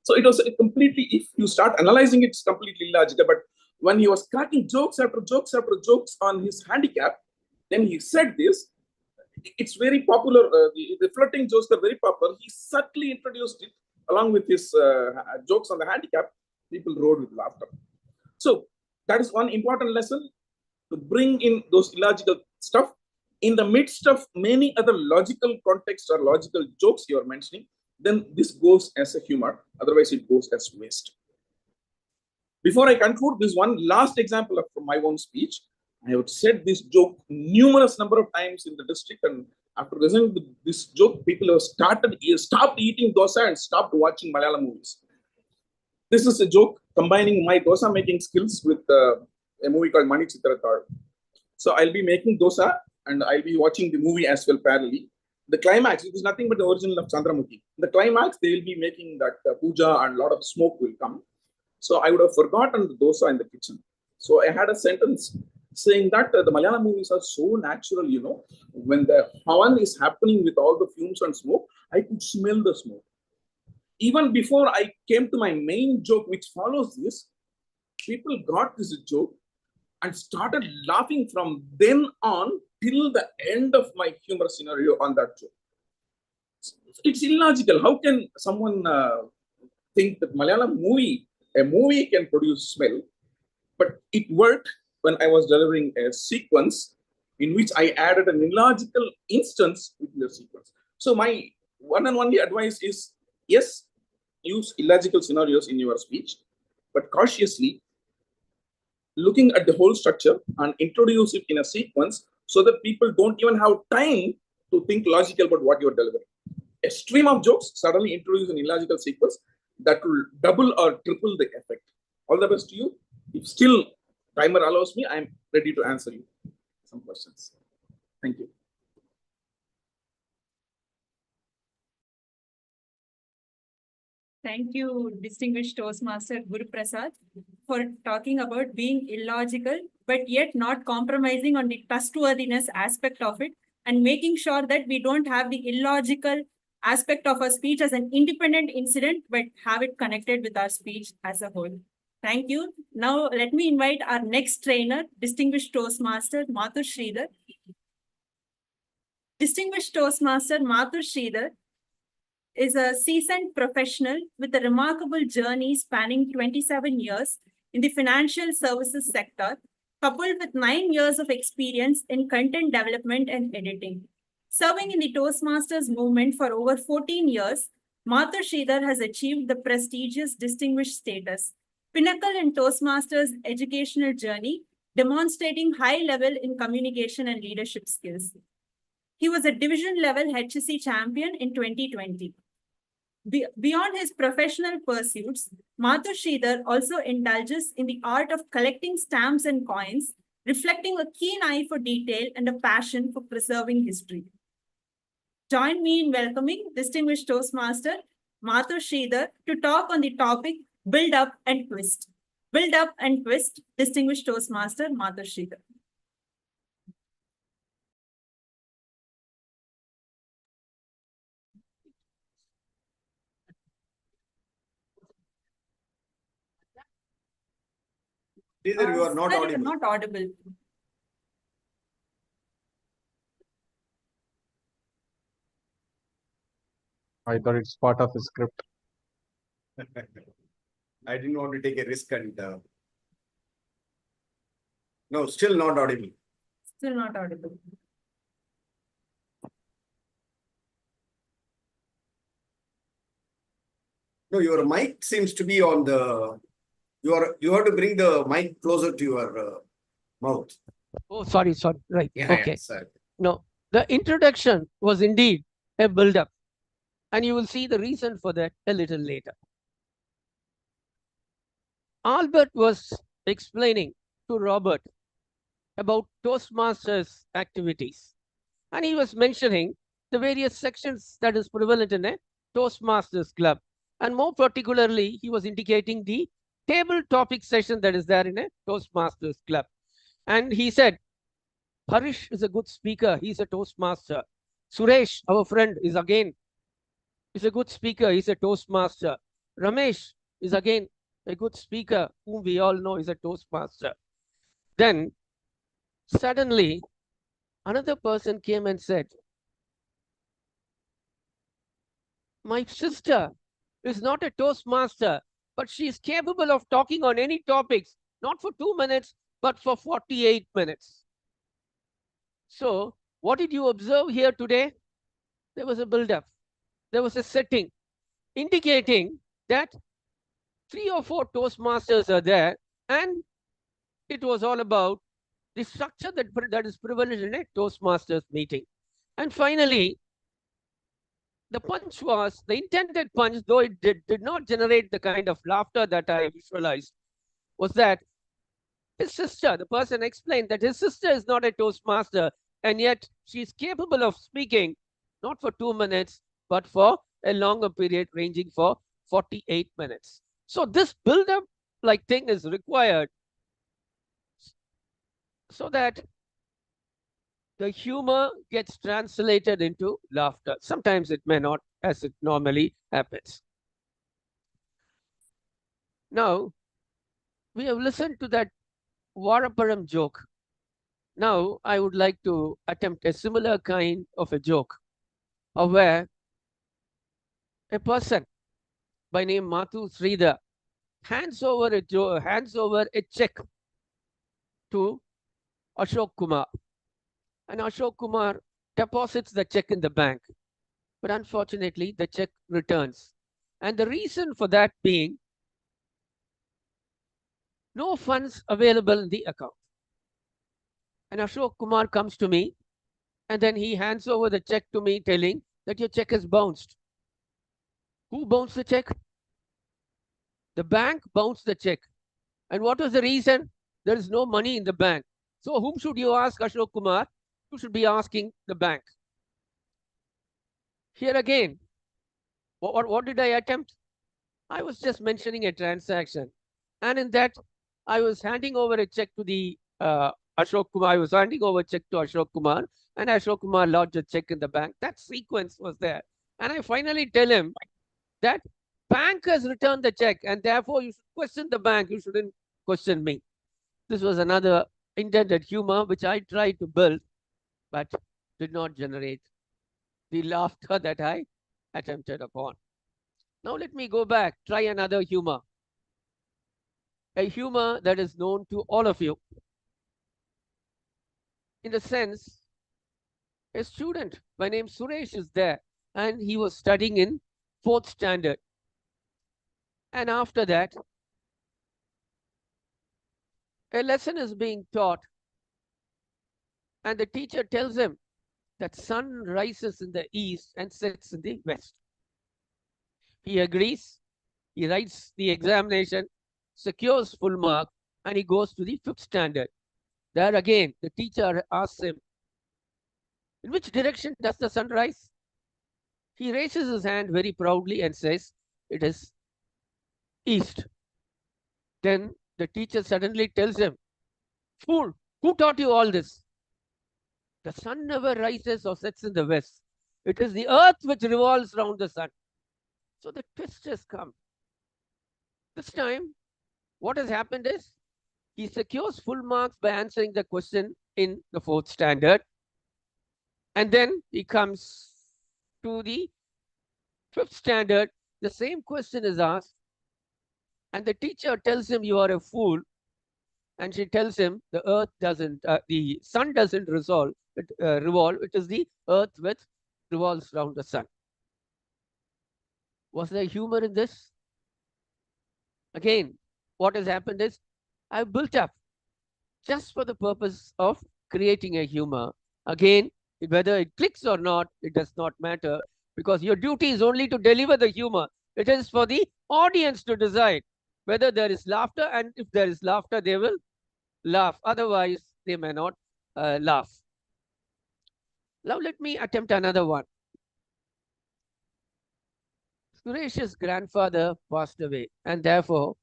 So it was completely, if you start analyzing it, it's completely illogical. But when he was cracking jokes after jokes after jokes on his handicap, then he said this. It's very popular. The flirting jokes are very popular. He subtly introduced it along with his jokes on the handicap. People roared with laughter. So that is one important lesson, to bring in those illogical stuff in the midst of many other logical contexts or logical jokes you are mentioning. Then this goes as a humor. Otherwise, it goes as waste. Before I conclude, this one last example from my own speech. I have said this joke numerous number of times in the district, and after listening to this joke, people have stopped eating dosa and stopped watching Malayalam movies. This is a joke combining my dosa making skills with a movie called Mani Chitrathal. So I'll be making dosa and I'll be watching the movie as well parallelly. The climax, it is nothing but the original of Chandramukhi. The climax, they will be making that puja and a lot of smoke will come. So I would have forgotten the dosa in the kitchen. So I had a sentence saying that the Malayalam movies are so natural, when the havan is happening with all the fumes and smoke, I could smell the smoke. Even before I came to my main joke, which follows this, people got this joke and started laughing from then on till the end of my humor scenario on that joke. It's illogical. How can someone think that a movie can produce smell? But it worked when I was delivering a sequence in which I added an illogical instance within the sequence. So my one and only advice is, yes, use illogical scenarios in your speech, but cautiously, looking at the whole structure and introduce it in a sequence so that people don't even have time to think logical about what you're delivering. A stream of jokes suddenly introduce an illogical sequence that will double or triple the effect. All the best to you. If still timer allows me, I'm ready to answer you some questions. Thank you. Thank you, distinguished Toastmaster Guru Prasad, for talking about being illogical, but yet not compromising on the trustworthiness aspect of it, and making sure that we don't have the illogical aspect of our speech as an independent incident, but have it connected with our speech as a whole. Thank you. Now, let me invite our next trainer, distinguished Toastmaster Mathur Sridhar. Distinguished Toastmaster Mathur Sridhar is a seasoned professional with a remarkable journey spanning 27 years in the financial services sector, coupled with 9 years of experience in content development and editing. Serving in the Toastmasters movement for over 14 years, Mathur Sridhar has achieved the prestigious distinguished status, pinnacle in Toastmasters' educational journey, demonstrating high level in communication and leadership skills. He was a division level HSC champion in 2020. Beyond his professional pursuits, Mathur Sridhar also indulges in the art of collecting stamps and coins, reflecting a keen eye for detail and a passion for preserving history. Join me in welcoming distinguished Toastmaster Mathur Sridhar to talk on the topic Build Up and Twist. Build Up and Twist, distinguished Toastmaster Mathur Sridhar. Either you are not Sir, audible. you're not audible. I thought it's part of the script. I didn't want to take a risk and no, still not audible. Still not audible. No, your mic seems to be on the. You have to bring the mic closer to your mouth. Oh, sorry. Right. Yeah, Okay. yeah, sorry. No, the introduction was indeed a build-up, and you will see the reason for that a little later. Albert was explaining to Robert about Toastmasters activities, and he was mentioning the various sections that is prevalent in a Toastmasters club, and more particularly, he was indicating the table topic session that is there in a Toastmasters club. And he said, Harish is a good speaker. He's a Toastmaster. Suresh, our friend, is a good speaker. He's a Toastmaster. Ramesh is again a good speaker, whom we all know is a Toastmaster. Then suddenly another person came and said, my sister is not a Toastmaster, but she is capable of talking on any topics, not for 2 minutes, but for 48 minutes. So, what did you observe here today? There was a build-up. There was a setting indicating that 3 or 4 Toastmasters are there, and it was all about the structure that is prevalent in a Toastmasters meeting. And finally, the punch was, the intended punch, though it did not generate the kind of laughter that I visualized, was that his sister, the person explained that his sister is not a Toastmaster, and yet she is capable of speaking not for 2 minutes, but for a longer period ranging for 48 minutes. So this build-up like thing is required so that the humor gets translated into laughter. Sometimes it may not, as it normally happens. Now, we have listened to that Varaparam joke. Now, I would like to attempt a similar kind of a joke, of where a person by name Mathu Sridhar hands over a check to Ashok Kumar. And Ashok Kumar deposits the check in the bank. But unfortunately, the check returns. And the reason for that being no funds available in the account. And Ashok Kumar comes to me, and then he hands over the check to me, telling that your check has bounced. Who bounced the check? The bank bounced the check. And what was the reason? There is no money in the bank. So whom should you ask, Ashok Kumar? You should be asking the bank. Here again, what did I attempt? I was just mentioning a transaction. And in that, I was handing over a check to the Ashok Kumar. I was handing over a check to Ashok Kumar, and Ashok Kumar lodged a check in the bank. That sequence was there. And I finally tell him that bank has returned the check, and therefore you should question the bank. You shouldn't question me. This was another intended humor which I tried to build, but did not generate the laughter that I attempted upon. Now let me go back, try another humor. A humor that is known to all of you. In the sense, a student by name Suresh is there, and he was studying in 4th standard. And after that, a lesson is being taught, and the teacher tells him that sun rises in the east and sets in the west. He agrees, he writes the examination, secures full mark, and he goes to the 5th standard. There again, the teacher asks him, in which direction does the sun rise? He raises his hand very proudly and says, it is east. Then the teacher suddenly tells him, fool, who taught you all this? The sun never rises or sets in the west. It is the earth which revolves around the sun. So the twist has come. This time, what has happened is, he secures full marks by answering the question in the 4th standard. And then he comes to the 5th standard. The same question is asked. And the teacher tells him, you are a fool. And she tells him, the sun doesn't revolve. It is the earth which revolves around the sun. Was there humor in this? Again, what has happened is I've built up just for the purpose of creating a humor. Again, whether it clicks or not, it does not matter, because your duty is only to deliver the humor. It is for the audience to decide whether there is laughter, and if there is laughter, they will laugh. Otherwise, they may not laugh. Now, let me attempt another one. Suresh's grandfather passed away, and therefore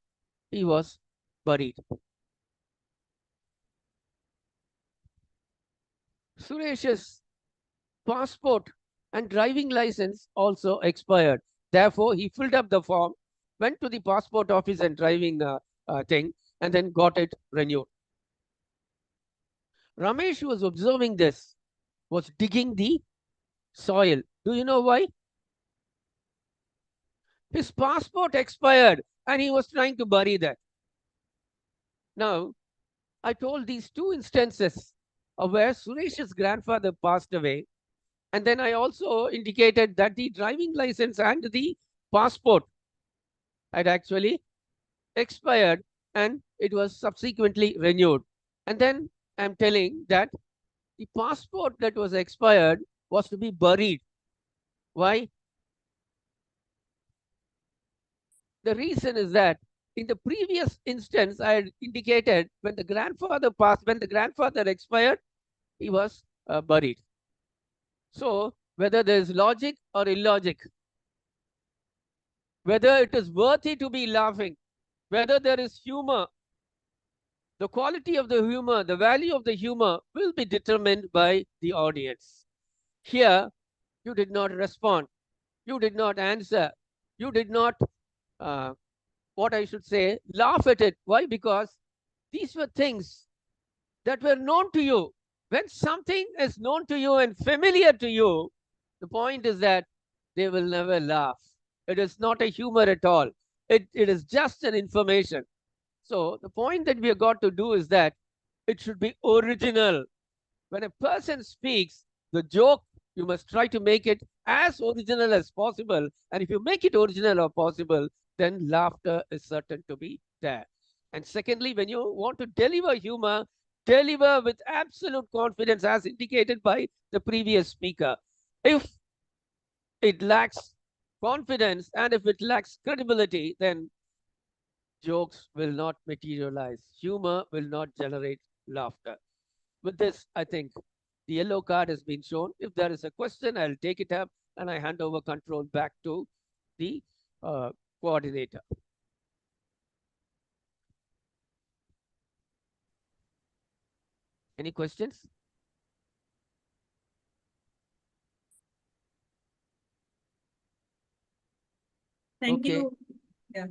he was buried. Suresh's passport and driving license also expired. Therefore, he filled up the form, went to the passport office and driving thing, and then got it renewed. Ramesh, who was observing this, was digging the soil. Do you know why? His passport expired and he was trying to bury that. Now, I told these two instances of where Suresh's grandfather passed away. And then I also indicated that the driving license and the passport had actually expired and it was subsequently renewed. And then I'm telling that the passport that was expired was to be buried. Why? The reason is that in the previous instance, I had indicated when the grandfather passed, when the grandfather expired, he was buried. So, whether there is logic or illogic, whether it is worthy to be laughing, whether there is humor, the quality of the humor, the value of the humor will be determined by the audience. Here, you did not respond. You did not answer. You did not, what I should say, laugh at it. Why? Because these were things that were known to you. When something is known to you and familiar to you, the point is that they will never laugh. It is not a humor at all. It is just an information. So the point that we have got to do is that it should be original. When a person speaks, the joke, you must try to make it as original as possible. And if you make it original or possible, then laughter is certain to be there. And secondly, when you want to deliver humor, deliver with absolute confidence, as indicated by the previous speaker. If it lacks confidence and if it lacks credibility, then jokes will not materialize. Humor will not generate laughter. With this, I think the yellow card has been shown. If there is a question, I'll take it up and I hand over control back to the coordinator. Any questions? Thank Okay. you. Yeah.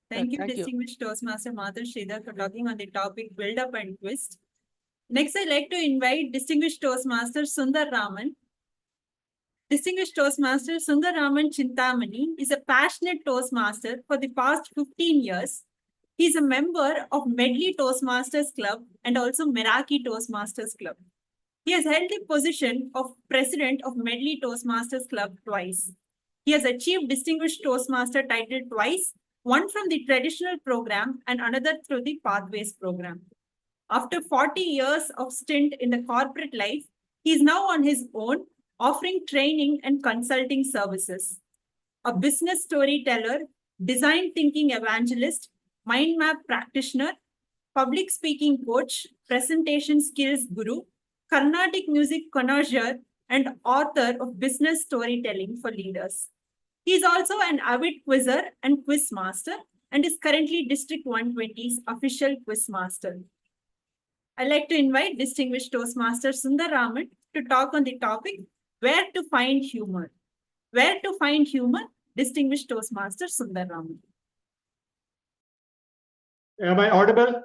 Thank you, thank you. distinguished Toastmaster Madhav Sridhar, for talking on the topic build up and twist. Next, I'd like to invite distinguished Toastmaster Sundar Raman. Distinguished Toastmaster Sundar Raman Chintamani is a passionate Toastmaster for the past 15 years. He is a member of Medley Toastmasters Club and also Meraki Toastmasters Club. He has held the position of President of Medley Toastmasters Club twice. He has achieved Distinguished Toastmaster title twice, one from the traditional program and another through the Pathways program. After 40 years of stint in the corporate life, he is now on his own, offering training and consulting services. A business storyteller, design thinking evangelist, mind map practitioner, public speaking coach, presentation skills guru, Carnatic music connoisseur, and author of business storytelling for leaders. He is also an avid quizzer and quiz master and is currently District 120's official quiz master. I'd like to invite distinguished Toastmaster Sundar Raman to talk on the topic, where to find humor. Where to find humor, distinguished Toastmaster Sundar Raman. Am I audible?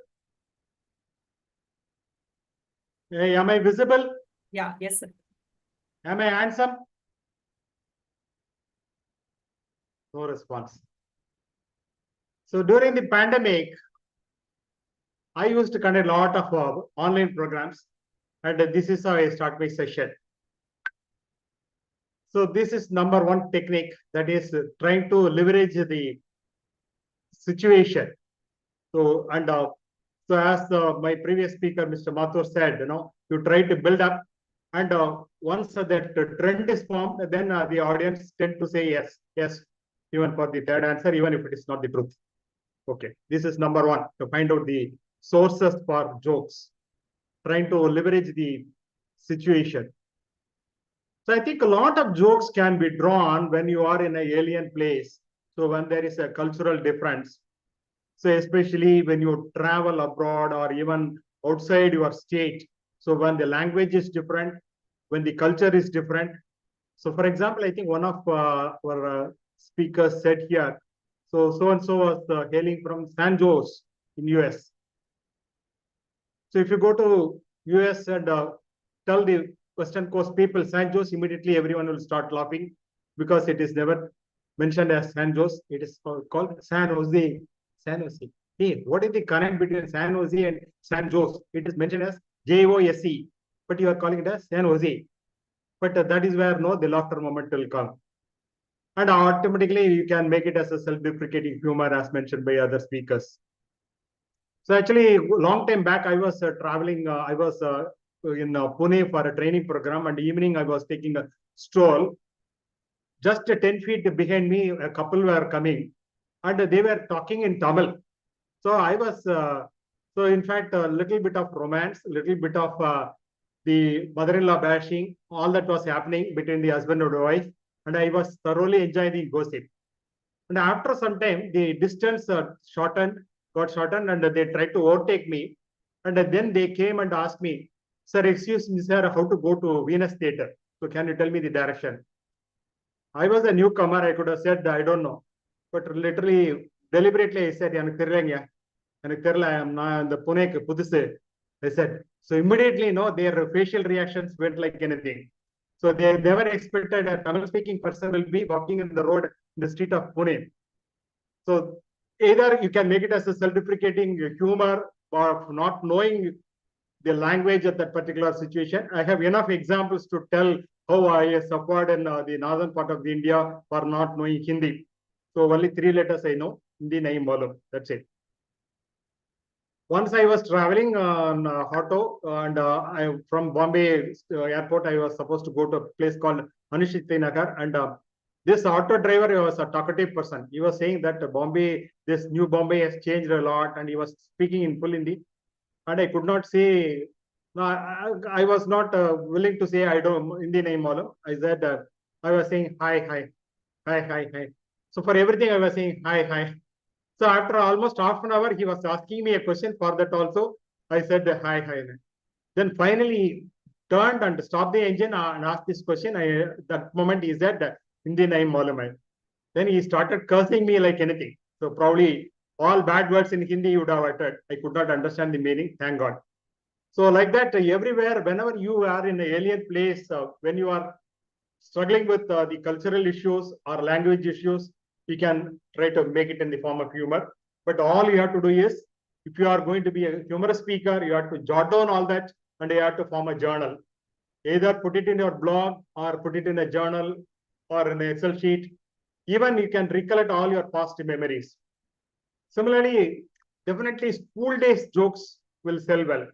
Am I visible? Yeah, yes, sir. Am I handsome? No response. So during the pandemic, I used to conduct a lot of online programs, and this is how I start my session. So this is number one technique, that is trying to leverage the situation. So, and so as my previous speaker, Mr. Mathur said, you try to build up, and once that trend is formed, then the audience tend to say yes, yes, even for the third answer, even if it is not the truth. Okay, this is number one, to find out the sources for jokes, trying to leverage the situation. So I think a lot of jokes can be drawn when you are in an alien place. So when there is a cultural difference, so especially when you travel abroad or even outside your state. So when the language is different, when the culture is different. So for example, I think one of our speakers said here, so-and-so was hailing from San Jose in US. So if you go to US and tell the Western Coast people San Jose, immediately everyone will start laughing because it is never mentioned as San Jose. It is called San Jose. San Jose. Hey, what is the connect between San Jose and San Jose? It is mentioned as Jose, but you are calling it as San Jose. But that is where the laughter moment will come. And automatically you can make it as a self-deprecating humor as mentioned by other speakers. So actually, long time back, I was traveling, I was in Pune for a training program, and evening I was taking a stroll. Just 10 feet behind me, a couple were coming, and they were talking in Tamil. So I was, so in fact, a little bit of romance, a little bit of the mother-in-law bashing, all that was happening between the husband and wife, and I was thoroughly enjoying the gossip. And after some time, the distance got shortened, and they tried to overtake me. And then they came and asked me, sir, excuse me, sir, how to go to Venus Theatre? So can you tell me the direction? I was a newcomer. I could have said, I don't know. But literally, deliberately, I said, I am the Pune. I said, so immediately, their facial reactions went like anything. So they never expected a Tamil-speaking person will be walking in the road in the street of Pune. So either you can make it as a self-deprecating humor or not knowing the language of that particular situation. I have enough examples to tell how I suffered in the northern part of India for not knowing Hindi. So only 3 letters I know, Hindi nahi malum. That's it. Once I was traveling on auto, and from Bombay airport, I was supposed to go to a place called Anushiti Nagar, and this auto driver was a talkative person. He was saying that this new Bombay has changed a lot, and he was speaking in full Hindi, and I could not say. No, I was not willing to say I don't Hindi nahi malum. I said I was saying hi. So for everything I was saying hi. So after almost half an hour, he was asking me a question for that also. I said, hi. Then finally turned and stopped the engine and asked this question. That moment he said, Hindi nahi malum hai. Then he started cursing me like anything. So probably all bad words in Hindi you would have uttered. I could not understand the meaning, thank God. So like that, everywhere, whenever you are in an alien place, when you are struggling with the cultural issues or language issues, you can try to make it in the form of humor. But all you have to do is, if you are going to be a humorous speaker, you have to jot down all that and you have to form a journal. Either put it in your blog or put it in a journal or in an Excel sheet. Even you can recollect all your past memories. Similarly, definitely school days jokes will sell well.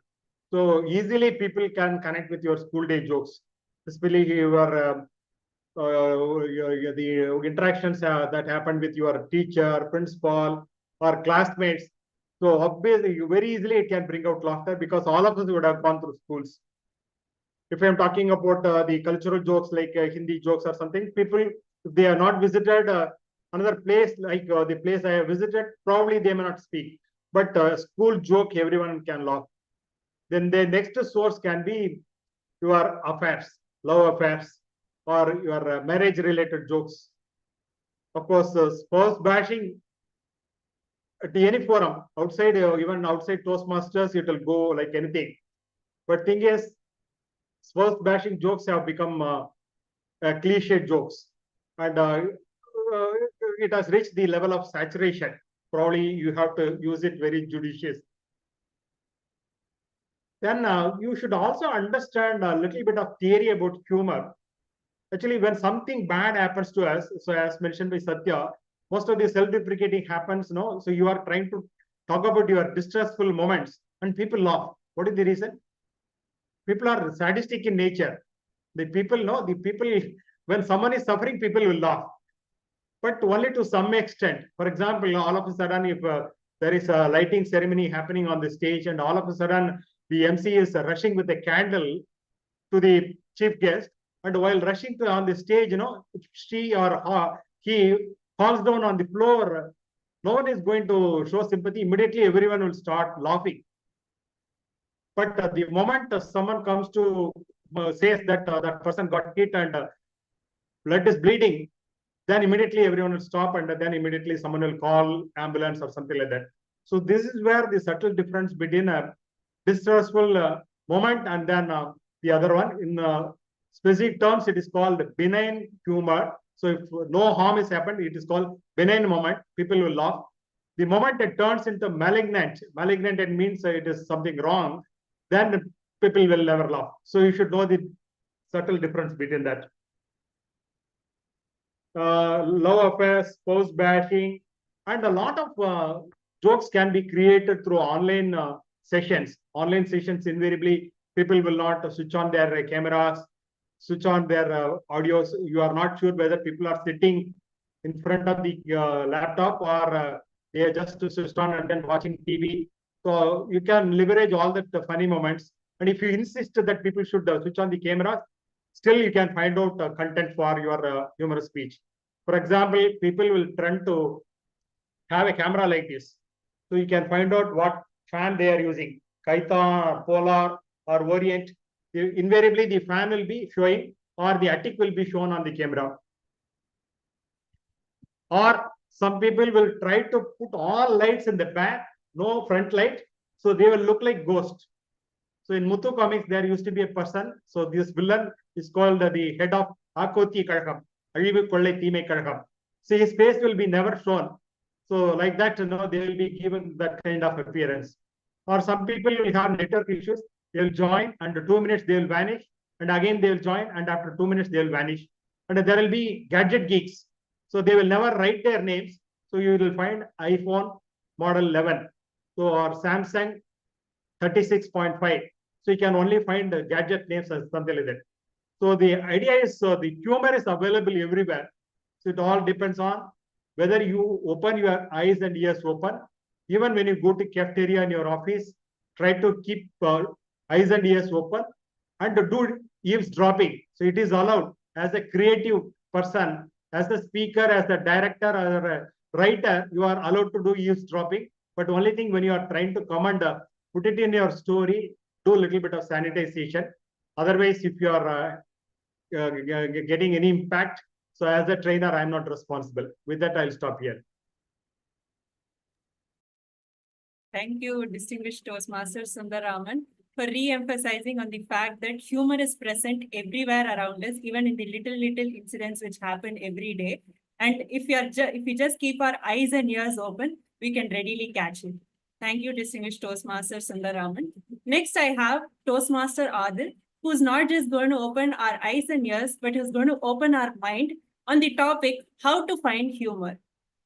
So easily people can connect with your school day jokes, especially your the interactions that happened with your teacher, principal, or classmates. So obviously, very easily it can bring out laughter because all of us would have gone through schools. If I'm talking about the cultural jokes like Hindi jokes or something, people, if they are not visited another place like the place I have visited, probably they may not speak. But school joke, everyone can laugh. Then the next source can be your affairs, love affairs, or your marriage-related jokes. Of course, spouse bashing at any forum, outside, even outside Toastmasters, it will go like anything. But thing is, spouse bashing jokes have become cliche jokes. And it has reached the level of saturation. Probably you have to use it very judicious. Then you should also understand a little bit of theory about humor. Actually, when something bad happens to us, so as mentioned by Satya, most of the self-deprecating happens, no? So you are trying to talk about your distressful moments and people laugh. What is the reason? People are sadistic in nature. The people know, the people, when someone is suffering, people will laugh. But only to some extent. For example, all of a sudden, if there is a lighting ceremony happening on the stage and all of a sudden the MC is rushing with a candle to the chief guest, and while rushing on the stage, you know, she or he falls down on the floor, no one is going to show sympathy. Immediately, everyone will start laughing. But the moment someone comes to says that that person got hit and blood is bleeding, then immediately everyone will stop and then immediately someone will call ambulance or something like that. So this is where the subtle difference between a distressful moment and then the other one. In specific terms, it is called benign humor. So if no harm is happened, it is called benign moment. People will laugh. The moment it turns into malignant, it means it is something wrong, then people will never laugh. So you should know the subtle difference between that. Love affairs, spouse bashing, and a lot of jokes can be created through online sessions. Online sessions, invariably, people will not switch on their cameras, switch on their audios. You are not sure whether people are sitting in front of the laptop or they are just switched on and then watching TV. So you can leverage all the funny moments. And if you insist that people should switch on the camera, still you can find out content for your humorous speech. For example, people will tend to have a camera like this. So you can find out what fan they are using, Kaitan or Polar or Orient. Invariably, the fan will be showing or the attic will be shown on the camera. Or some people will try to put all lights in the back, no front light. So they will look like ghosts. So in Muthu comics, there used to be a person. So this villain is called the head of Akoti Kalakam. So his face will be never shown. So like that, you know, they will be given that kind of appearance. Or some people will have network issues. They'll join and 2 minutes they will vanish. And again they will join and after 2 minutes they will vanish. And there will be gadget geeks. So they will never write their names. So you will find iPhone model 11. So or Samsung 36.5. So you can only find the gadget names as something like that. So the idea is the humor is available everywhere. So it all depends on whether you open your eyes and ears open. Even when you go to cafeteria in your office, try to keep eyes and ears open and do eavesdropping. So it is allowed as a creative person, as a speaker, as a director, or a writer, you are allowed to do eavesdropping. But only thing when you are trying to come and put it in your story, do a little bit of sanitization. Otherwise, if you are getting any impact, so as a trainer, I'm not responsible. With that, I'll stop here. Thank you, distinguished Toastmaster Sundaraman, for re-emphasizing on the fact that humor is present everywhere around us, even in the little incidents which happen every day. And if we just keep our eyes and ears open, we can readily catch it. Thank you, distinguished Toastmaster Sundaraman. Next, I have Toastmaster Adil, who's not just going to open our eyes and ears, but who's going to open our mind on the topic, how to find humor.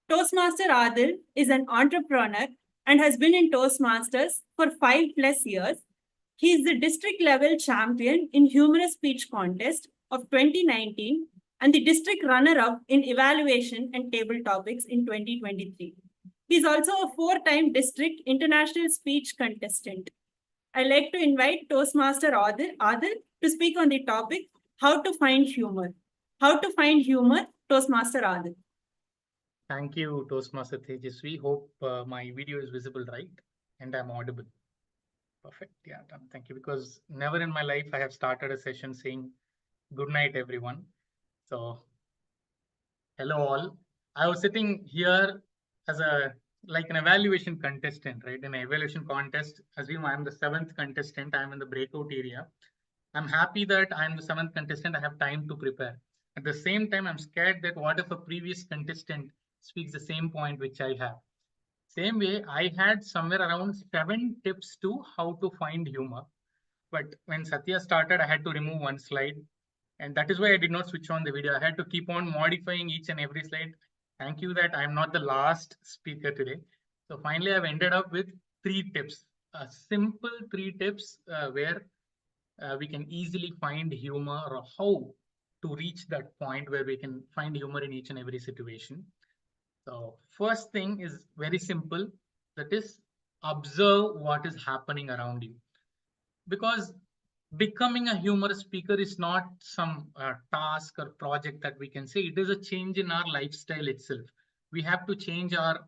Toastmaster Adil is an entrepreneur and has been in Toastmasters for 5+ years. He is the district level champion in humorous speech contest of 2019 and the district runner-up in evaluation and table topics in 2023. He is also a 4-time district international speech contestant. I'd like to invite Toastmaster Adil to speak on the topic, how to find humor. How to find humor, Toastmaster Adil. Thank you, Toastmaster Tejasvi. Hope my video is visible, right? And I'm audible. Perfect. Yeah, done. Thank you. Because never in my life I have started a session saying good night, everyone. So, hello all. I was sitting here as like an evaluation contestant, right? In an evaluation contest, assume I'm the 7th contestant. I'm in the breakout area. I'm happy that I'm the 7th contestant. I have time to prepare. At the same time, I'm scared that what if a previous contestant speaks the same point which I have. Same way, I had somewhere around 7 tips to how to find humor. But when Satya started, I had to remove 1 slide. And that is why I did not switch on the video. I had to keep on modifying each and every slide. Thank you that I'm not the last speaker today. So finally, I've ended up with 3 tips, a simple 3 tips where we can easily find humor, or how to reach that point where we can find humor in each and every situation. So first thing is very simple. That is, observe what is happening around you. Because becoming a humorous speaker is not some task or project that we can say. It is a change in our lifestyle itself. We have to change our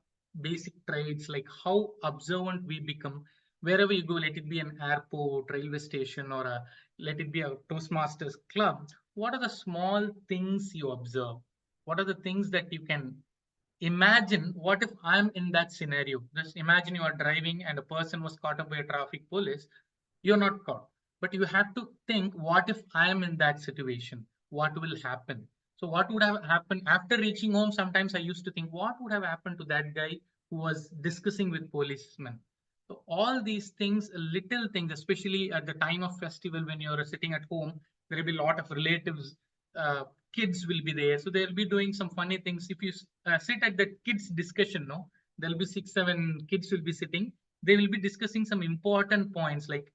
basic traits, like how observant we become wherever you go. Let it be an airport, railway station, or let it be a Toastmasters club. What are the small things you observe? What are the things that you can imagine? What if I'm in that scenario? Just imagine you are driving and a person was caught up by a traffic police. You're not caught, but you have to think, what if I am in that situation? What will happen? So what would have happened after reaching home? Sometimes I used to think, what would have happened to that guy who was discussing with policemen? So all these things, little things, especially at the time of festival when you're sitting at home, there will be a lot of relatives, kids will be there. So they'll be doing some funny things. If you sit at the kids discussion, no, there'll be 6, 7 kids will be sitting. They will be discussing some important points like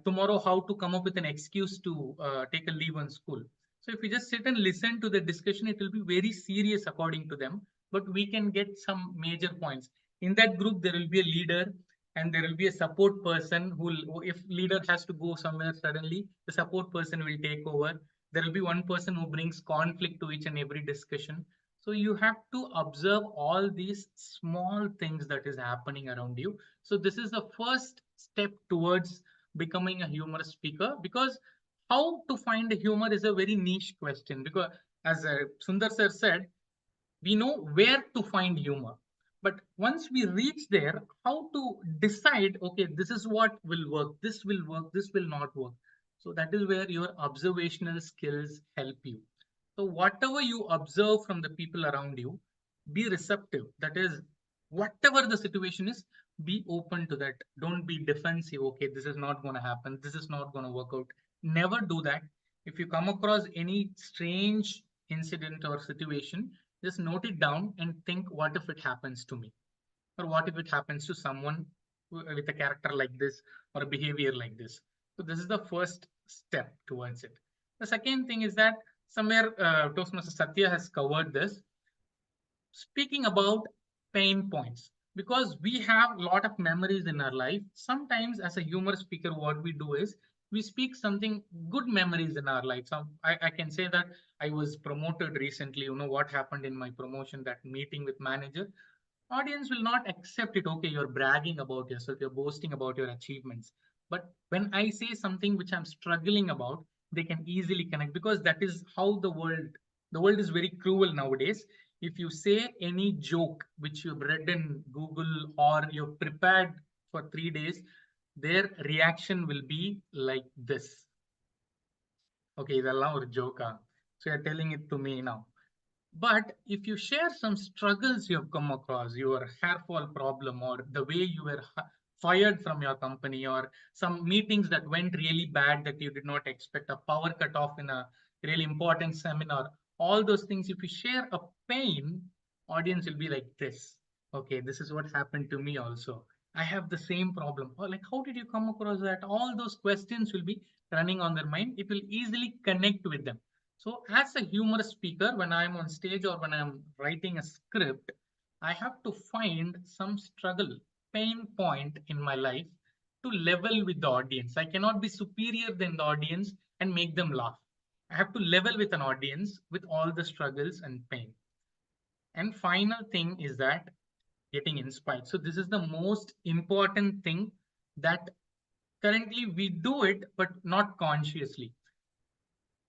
tomorrow how to come up with an excuse to take a leave on school. So if we just sit and listen to the discussion, it will be very serious according to them, but we can get some major points. In that group, there will be a leader and there will be a support person who, if leader has to go somewhere suddenly, the support person will take over. There will be one person who brings conflict to each and every discussion. So you have to observe all these small things that is happening around you. So this is the first step towards becoming a humorous speaker, because how to find humor is a very niche question. Because as Sundar sir said, we know where to find humor, but once we reach there, how to decide, okay, this is what will work, this will work, this will not work. So that is where your observational skills help you. So whatever you observe from the people around you, be receptive. That is, whatever the situation is, be open to that. Don't be defensive. Okay, this is not going to happen, this is not going to work out. Never do that. If you come across any strange incident or situation, just note it down and think, what if it happens to me? Or what if it happens to someone with a character like this or a behavior like this? So this is the first step towards it. The second thing is that somewhere Toastmaster Satya has covered this, speaking about pain points, because we have a lot of memories in our life. Sometimes as a humor speaker, what we do is we speak something good memories in our life. So I can say that I was promoted recently. You know what happened in my promotion, that meeting with manager. Audience will not accept it. Okay, you're bragging about yourself, you're boasting about your achievements. But when I say something which I'm struggling about, they can easily connect, because that is how the world is very cruel nowadays. If you say any joke which you've read in Google or you've prepared for 3 days, their reaction will be like this. Okay, இதெல்லாம் ஒரு joke. So you're telling it to me now. But if you share some struggles you have come across, your hair fall problem, or the way you were fired from your company, or some meetings that went really bad that you did not expect, a power cut off in a really important seminar, all those things, if you share a pain, audience will be like this. Okay, this is what happened to me also. I have the same problem. Or like, how did you come across that? All those questions will be running on their mind. It will easily connect with them. So as a humorous speaker, when I'm on stage or when I'm writing a script, I have to find some struggle, pain point in my life to level with the audience. I cannot be superior than the audience and make them laugh. I have to level with an audience with all the struggles and pain. And final thing is that getting inspired. So this is the most important thing, that currently we do it, but not consciously.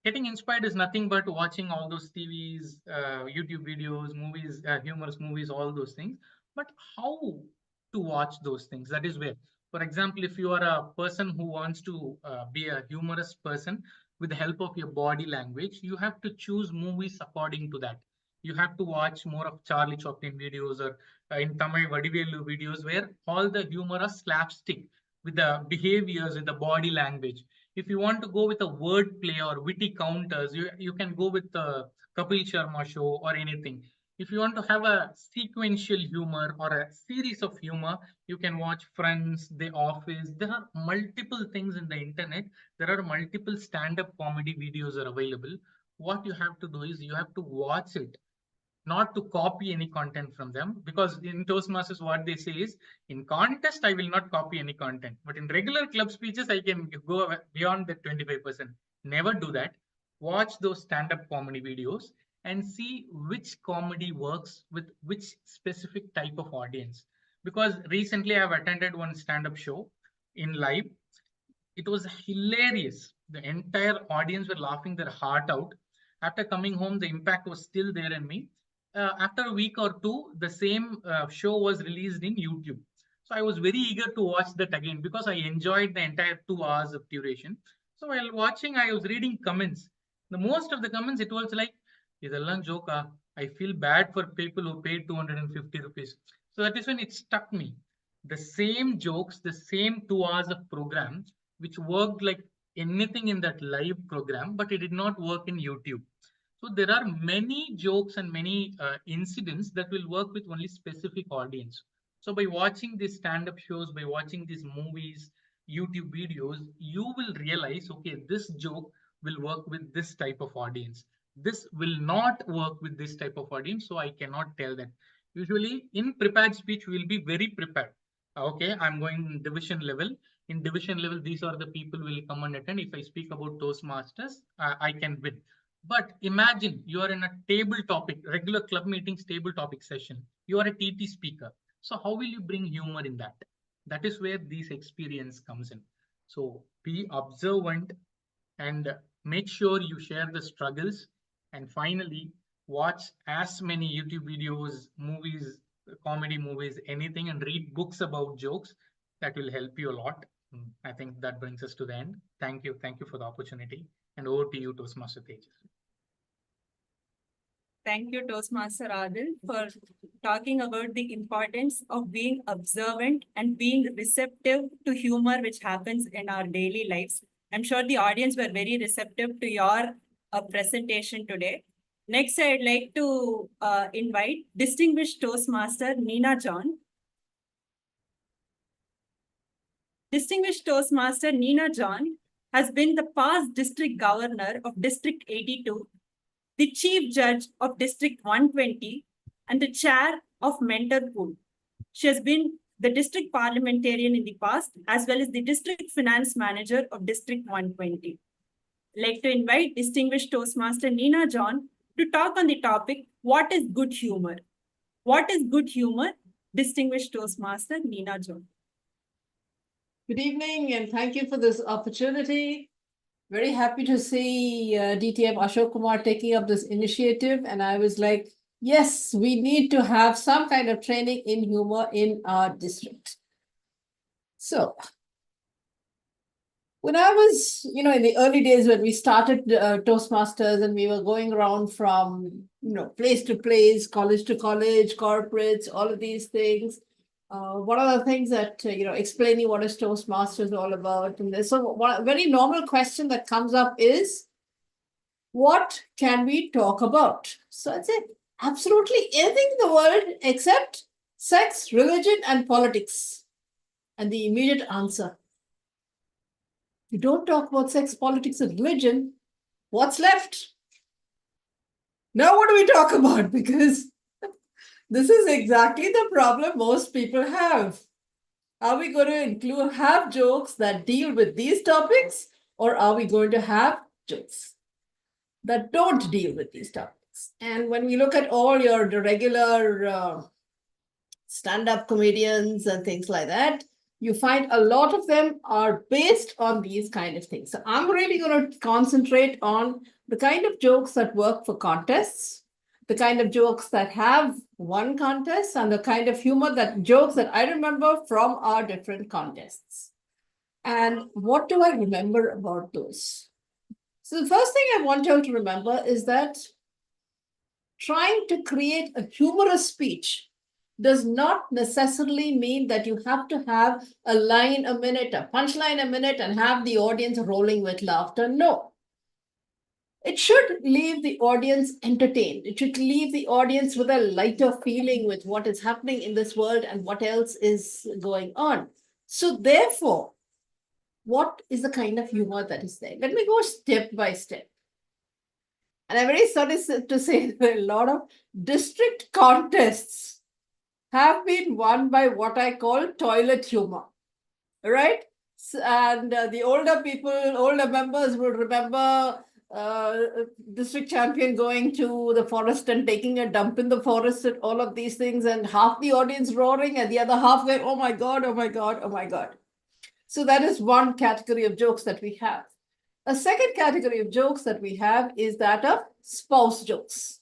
Getting inspired is nothing but watching all those TVs, YouTube videos, movies, humorous movies, all those things. But how to watch those things? That is where, for example, if you are a person who wants to be a humorous person with the help of your body language, you have to choose movies according to that. You have to watch more of Charlie Chaplin videos, or in Tamil Vadivelu videos, where all the humor are slapstick with the behaviors, with the body language. If you want to go with a word play or witty counters, you can go with the Kapil Sharma show or anything. If you want to have a sequential humor or a series of humor, you can watch Friends, The Office. There are multiple things in the internet. There are multiple stand-up comedy videos are available. What you have to do is you have to watch it, not to copy any content from them, because in Toastmasters what they say is, in contest I will not copy any content, but in regular club speeches I can go beyond the 25%. Never do that. Watch those stand-up comedy videos and see which comedy works with which specific type of audience. Because recently I've attended one stand-up show in live. It was hilarious. The entire audience were laughing their heart out. After coming home, the impact was still there in me. After a week or two, the same show was released in YouTube. So I was very eager to watch that again because I enjoyed the entire 2 hours of duration. So while watching, I was reading comments. The most of the comments, it was like, "Idallan joke, I feel bad for people who paid 250 rupees." So that is when it struck me. The same jokes, the same 2 hours of program, which worked like anything in that live program, but it did not work in YouTube. So there are many jokes and many incidents that will work with only specific audience. So by watching these stand-up shows, by watching these movies, YouTube videos, you will realize, okay, this joke will work with this type of audience. This will not work with this type of audience, so I cannot tell that. Usually in prepared speech, we will be very prepared. Okay, I'm going division level. In division level, these are the people will come and attend. If I speak about Toastmasters, I can win. But imagine you are in a table topic, regular club meetings table topic session. You are a TT speaker. So how will you bring humor in that? That is where this experience comes in. So be observant and make sure you share the struggles. And finally, watch as many YouTube videos, movies, comedy movies, anything, and read books about jokes. That will help you a lot. I think that brings us to the end. Thank you. Thank you for the opportunity. And over to you, Toastmaster Tejas. Thank you, Toastmaster Adil, for talking about the importance of being observant and being receptive to humor which happens in our daily lives. I'm sure the audience were very receptive to your presentation today. Next, I'd like to invite distinguished Toastmaster Nina John. Distinguished Toastmaster Nina John has been the past district governor of District 82, the chief judge of District 120, and the chair of Mentor Pool. She has been the district parliamentarian in the past, as well as the district finance manager of District 120. I'd like to invite distinguished Toastmaster Nina John to talk on the topic, what is good humor? What is good humor? Distinguished Toastmaster Nina John. Good evening, and thank you for this opportunity. Very happy to see DTM Ashok Kumar taking up this initiative. And I was like, yes, we need to have some kind of training in humor in our district. So when I was, in the early days when we started Toastmasters and we were going around from, place to place, college to college, corporates, all of these things. One of the things that, explaining what is Toastmasters all about. And so one very normal question that comes up is, what can we talk about? So I'd say absolutely anything in the world except sex, religion, and politics. And the immediate answer, you don't talk about sex, politics, and religion, what's left? Now what do we talk about? Because this is exactly the problem most people have. Are we going to have jokes that deal with these topics, or are we going to have jokes that don't deal with these topics? And when we look at all the regular stand-up comedians and things like that, you find a lot of them are based on these kind of things. So I'm really going to concentrate on the kind of jokes that work for contests, the kind of jokes that have won contests, and the kind of jokes that I remember from our different contests. And what do I remember about those? So the first thing I want you all to remember is that trying to create a humorous speech does not necessarily mean that you have to have a line a minute, a punchline a minute, and have the audience rolling with laughter. No. It should leave the audience entertained. It should leave the audience with a lighter feeling with what is happening in this world and what else is going on. So therefore, what is the kind of humor that is there? Let me go step by step. And I'm very sorry to say that a lot of district contests have been won by what I call toilet humor, right? And the older people, older members will remember district champion going to the forest and taking a dump in the forest and all of these things, and half the audience roaring and the other half going, oh my God, oh my God, oh my God. So that is one category of jokes that we have. A second category of jokes that we have is that of spouse jokes.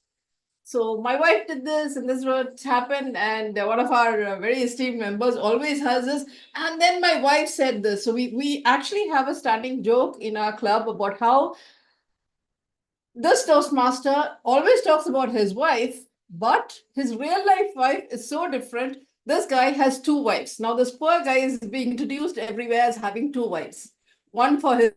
So my wife did this, and this is what happened. And one of our very esteemed members always has this. And then my wife said this. So we actually have a standing joke in our club about how this Toastmaster always talks about his wife, but his real life wife is so different. This guy has two wives. Now, this poor guy is being introduced everywhere as having two wives. One for his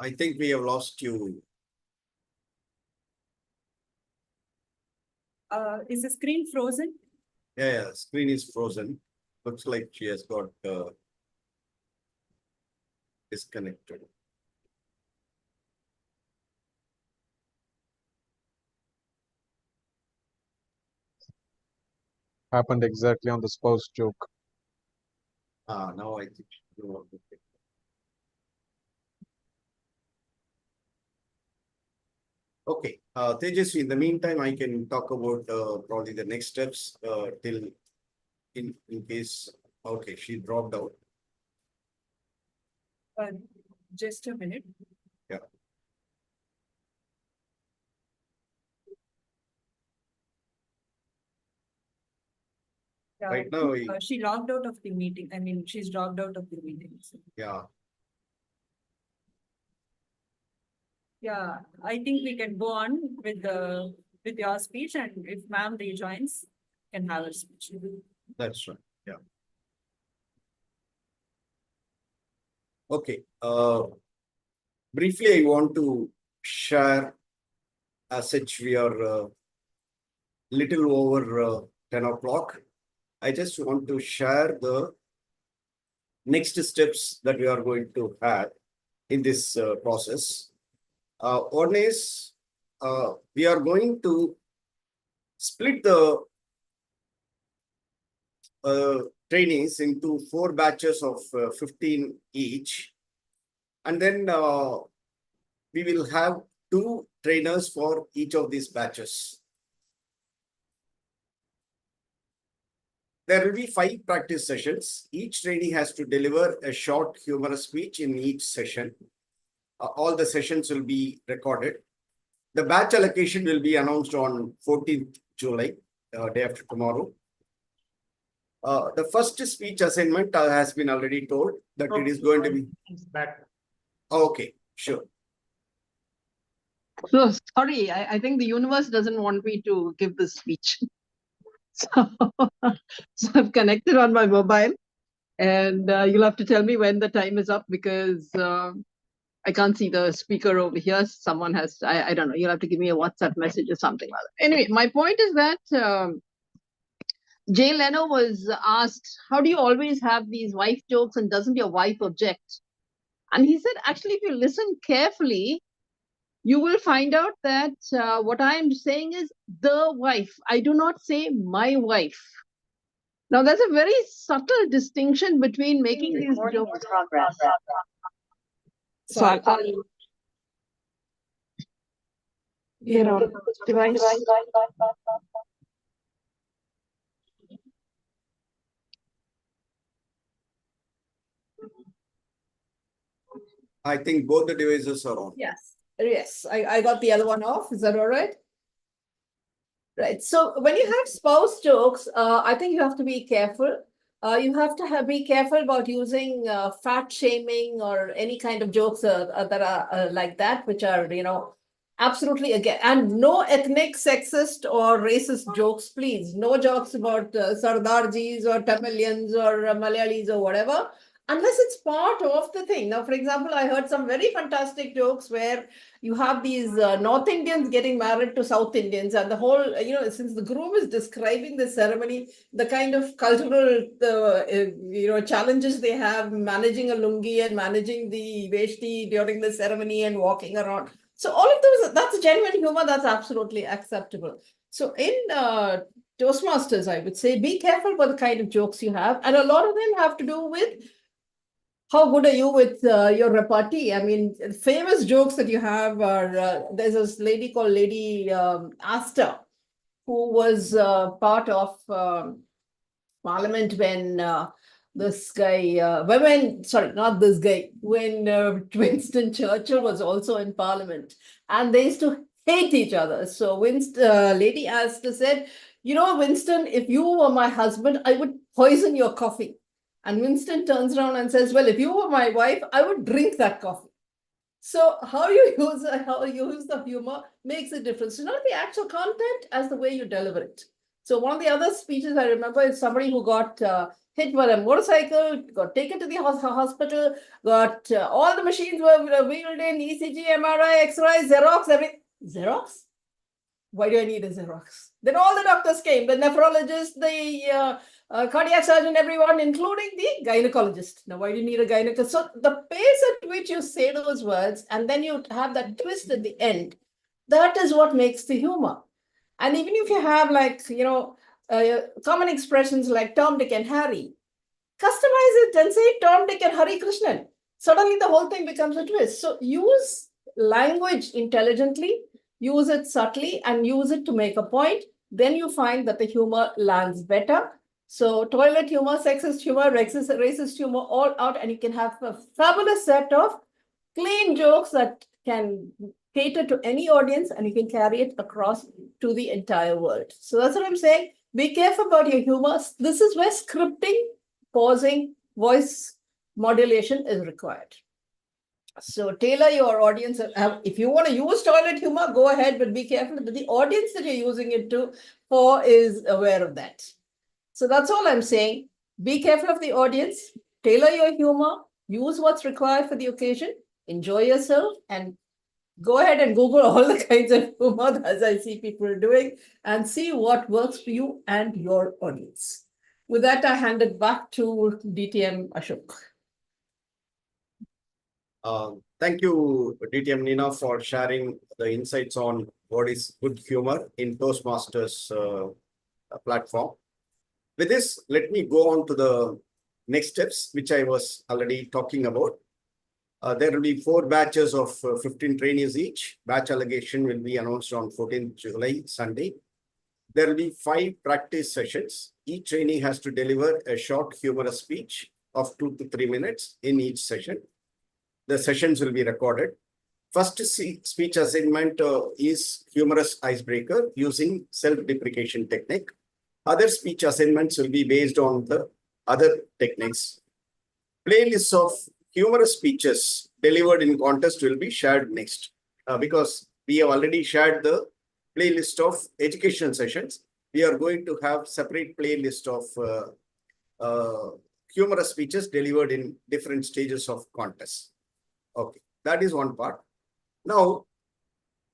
I think we have lost you. Is the screen frozen? Yeah, screen is frozen. Looks like she has got disconnected. Happened exactly on the spouse joke. Now I think you want to pick. Okay, Tejasvi, in the meantime, I can talk about probably the next steps till in case, okay, she dropped out. Just a minute. Yeah. Right now, she logged out of the meeting. I mean, she's logged out of the meeting. So. Yeah. Yeah, I think we can go on with your speech, and if ma'am rejoins, can have her speech. That's right. Yeah. Okay. Briefly, I want to share, as such, we are little over 10 o'clock. I just want to share the next steps that we are going to have in this process. One is we are going to split the trainees into 4 batches of 15 each. And then we will have 2 trainers for each of these batches. There will be 5 practice sessions. Each trainee has to deliver a short humorous speech in each session. All the sessions will be recorded. The batch allocation will be announced on 14th July, day after tomorrow. The first speech assignment has been already told that it is going to be back. Okay, sure. So sorry, I think the universe doesn't want me to give this speech. So, so I've connected on my mobile, and you'll have to tell me when the time is up, because I can't see the speaker over here. Someone has, I don't know, you'll have to give me a WhatsApp message or something like that. Anyway, my point is that Jay Leno was asked, how do you always have these wife jokes, and doesn't your wife object? And he said, actually, if you listen carefully, you will find out that what I am saying is the wife. I do not say my wife. Now, there's a very subtle distinction between making these jokes. So I'll get out of this device. I think both the devices are on. Yes, yes, I got the other one off. Is that all right? Right. So when you have spouse jokes, I think you have to be careful. You have to be careful about using fat shaming or any kind of jokes that are like that, which are, Absolutely again. And no ethnic, sexist, or racist jokes, please. No jokes about Sardarjis or Tamilians or Malayalis or whatever, unless it's part of the thing. Now, for example, I heard some very fantastic jokes where you have these North Indians getting married to South Indians, and the whole, since the groom is describing the ceremony, the kind of cultural, challenges they have managing a lungi and managing the veshti during the ceremony and walking around. So all of those, that's genuine humor, that's absolutely acceptable. So in Toastmasters, I would say, be careful about the kind of jokes you have. And a lot of them have to do with how good are you with your repartee? I mean, famous jokes that you have are, there's this lady called Lady Asta, who was part of Parliament when this guy, not this guy, when Winston Churchill was also in Parliament, and they used to hate each other. So Lady Asta said, Winston, if you were my husband, I would poison your coffee. And Winston turns around and says, well, if you were my wife, I would drink that coffee. So how you use the humor makes a difference. Not the actual content, as the way you deliver it. So one of the other speeches I remember is somebody who got hit by a motorcycle, got taken to the hospital, got all the machines were wheeled in, ECG, MRI, X-ray, Xerox, everything. Xerox? Why do I need a Xerox? Then all the doctors came, the nephrologist, the cardiac surgeon, everyone, including the gynecologist. Now, why do you need a gynecologist? So the pace at which you say those words, and then you have that twist at the end, that is what makes the humor. And even if you have common expressions like Tom, Dick, and Harry, customize it and say Tom, Dick, and Hari Krishnan. Suddenly the whole thing becomes a twist. So use language intelligently, use it subtly, and use it to make a point. Then you find that the humor lands better. So toilet humor, sexist humor, racist humor, all out, and you can have a fabulous set of clean jokes that can cater to any audience, and you can carry it across to the entire world. So that's what I'm saying. Be careful about your humor. This is where scripting, pausing, voice modulation is required. So tailor your audience. If you want to use toilet humor, go ahead, but be careful that the audience that you're using it for is aware of that. So that's all I'm saying. Be careful of the audience, tailor your humor, use what's required for the occasion, enjoy yourself, and go ahead and Google all the kinds of humor as I see people doing, and see what works for you and your audience. With that, I hand it back to DTM Ashok. Thank you, DTM Nina, for sharing the insights on what is good humor in Toastmasters platform. With this, let me go on to the next steps, which I was already talking about. There will be 4 batches of 15 trainees each. Batch allocation will be announced on 14th July, Sunday. There will be 5 practice sessions. Each trainee has to deliver a short humorous speech of 2 to 3 minutes in each session. The sessions will be recorded. First speech assignment is humorous icebreaker using self-deprecation technique. Other speech assignments will be based on the other techniques. Playlists of humorous speeches delivered in contest will be shared next, because we have already shared the playlist of educational sessions. We are going to have separate playlist of humorous speeches delivered in different stages of contest. Okay, that is one part. Now,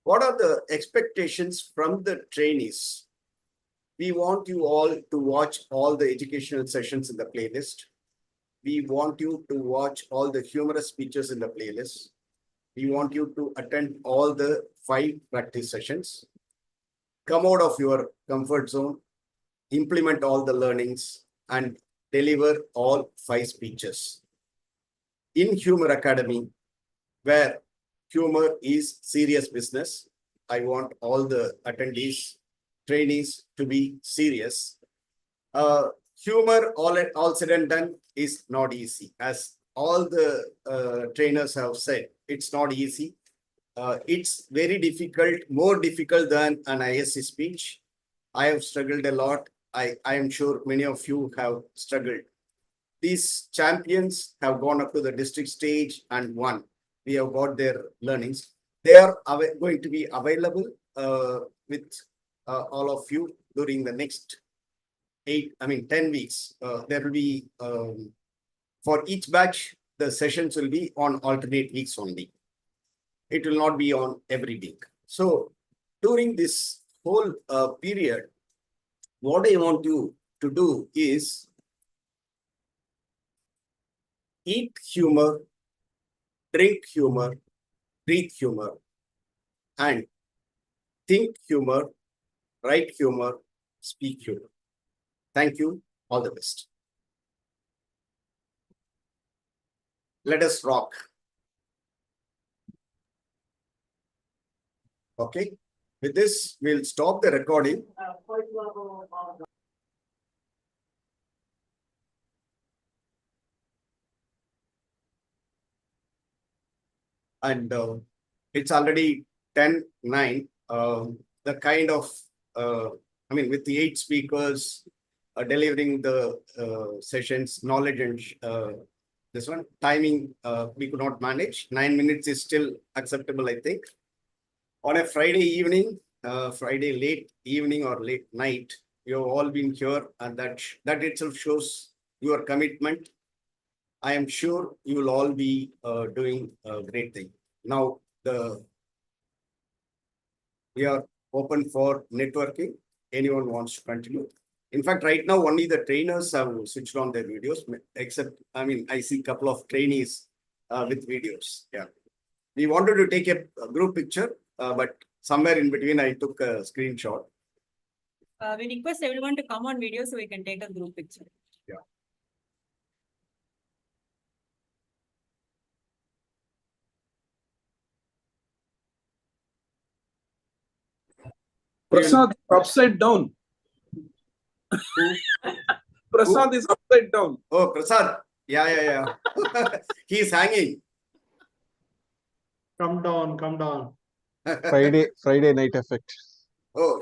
what are the expectations from the trainees? We want you all to watch all the educational sessions in the playlist. We want you to watch all the humorous speeches in the playlist. We want you to attend all the 5 practice sessions. Come out of your comfort zone, implement all the learnings, and deliver all 5 speeches. In Humour Academy, where humor is serious business, I want all the attendees, trainees to be serious. Humor, all said and done, is not easy. As all the trainers have said, it's not easy. It's very difficult, more difficult than an ISC speech. I have struggled a lot. I am sure many of you have struggled. These champions have gone up to the district stage and won. We have got their learnings. They are going to be available with all of you during the next 10 weeks. There will be, for each batch, the sessions will be on alternate weeks only. It will not be on every week. So during this whole period, what I want you to do is eat humor, drink humor, breathe humor, and think humor, write humor, speak humor. Thank you. All the best. Let us rock. Okay. With this, we'll stop the recording. And it's already 10:09. The kind of, with the 8 speakers delivering the sessions, knowledge and this one, timing, we could not manage. 9 minutes is still acceptable, I think. On a Friday evening, Friday late evening or late night, you have all been here, and that itself shows your commitment. I am sure you will all be doing a great thing. Now, we are open for networking. Anyone wants to continue? In fact, right now, only the trainers have switched on their videos, except, I see a couple of trainees with videos. Yeah. We wanted to take a group picture, but somewhere in between, I took a screenshot. We request everyone to come on video so we can take a group picture. Yeah. Prasad upside down. Prasad is upside down. Oh, Prasad. Yeah. He's hanging. Come down, come down. Friday night effect. Oh.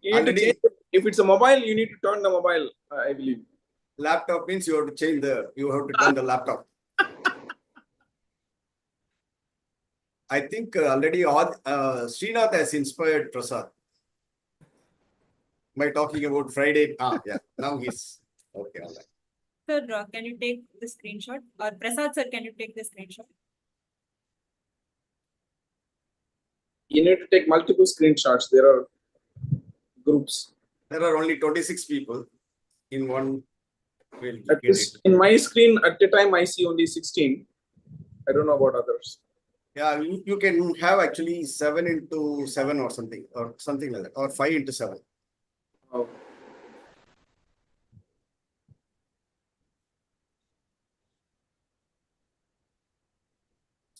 You need to change it. If it's a mobile, you need to turn the mobile, I believe. Laptop means you have to turn the laptop. I think already Srinath has inspired Prasad by talking about Friday. Yeah. Now he's okay. All right. Sir, can you take the screenshot? Or Prasad sir, can you take the screenshot? You need to take multiple screenshots. There are groups. There are only 26 people in one. We'll in my screen at the time, I see only 16. I don't know about others. Yeah, you can have actually 7 into 7 or something like that, or 5 into 7. Oh.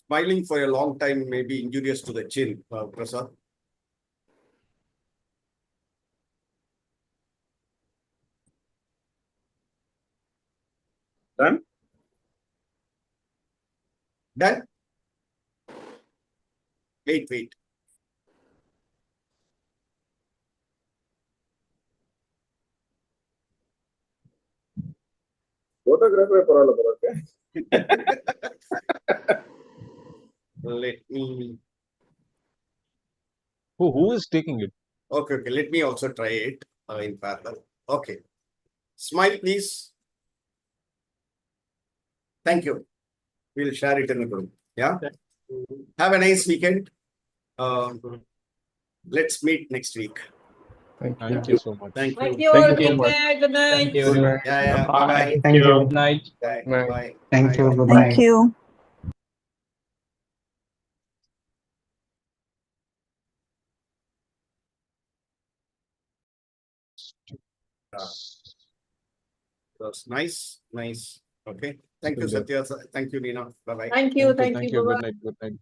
Smiling for a long time may be injurious to the chin, Prasad. Done? Done? Wait. Photographer okay? Let me. Who is taking it? Okay. Let me also try it in parallel. Okay. Smile, please. Thank you. We'll share it in the group. Yeah. Have a nice weekend. Let's meet next week. Thank you so much. Thank you. Thank you all. Take care. Good night. Thank you. Yeah. Bye. Bye. Thank you. Good night. Bye. Thank you. Good Thank night. you. That's nice. Okay. Thank you, Satya. Thank you, Nina. Bye-bye. Thank you. Thank you. Bye-bye. Good night.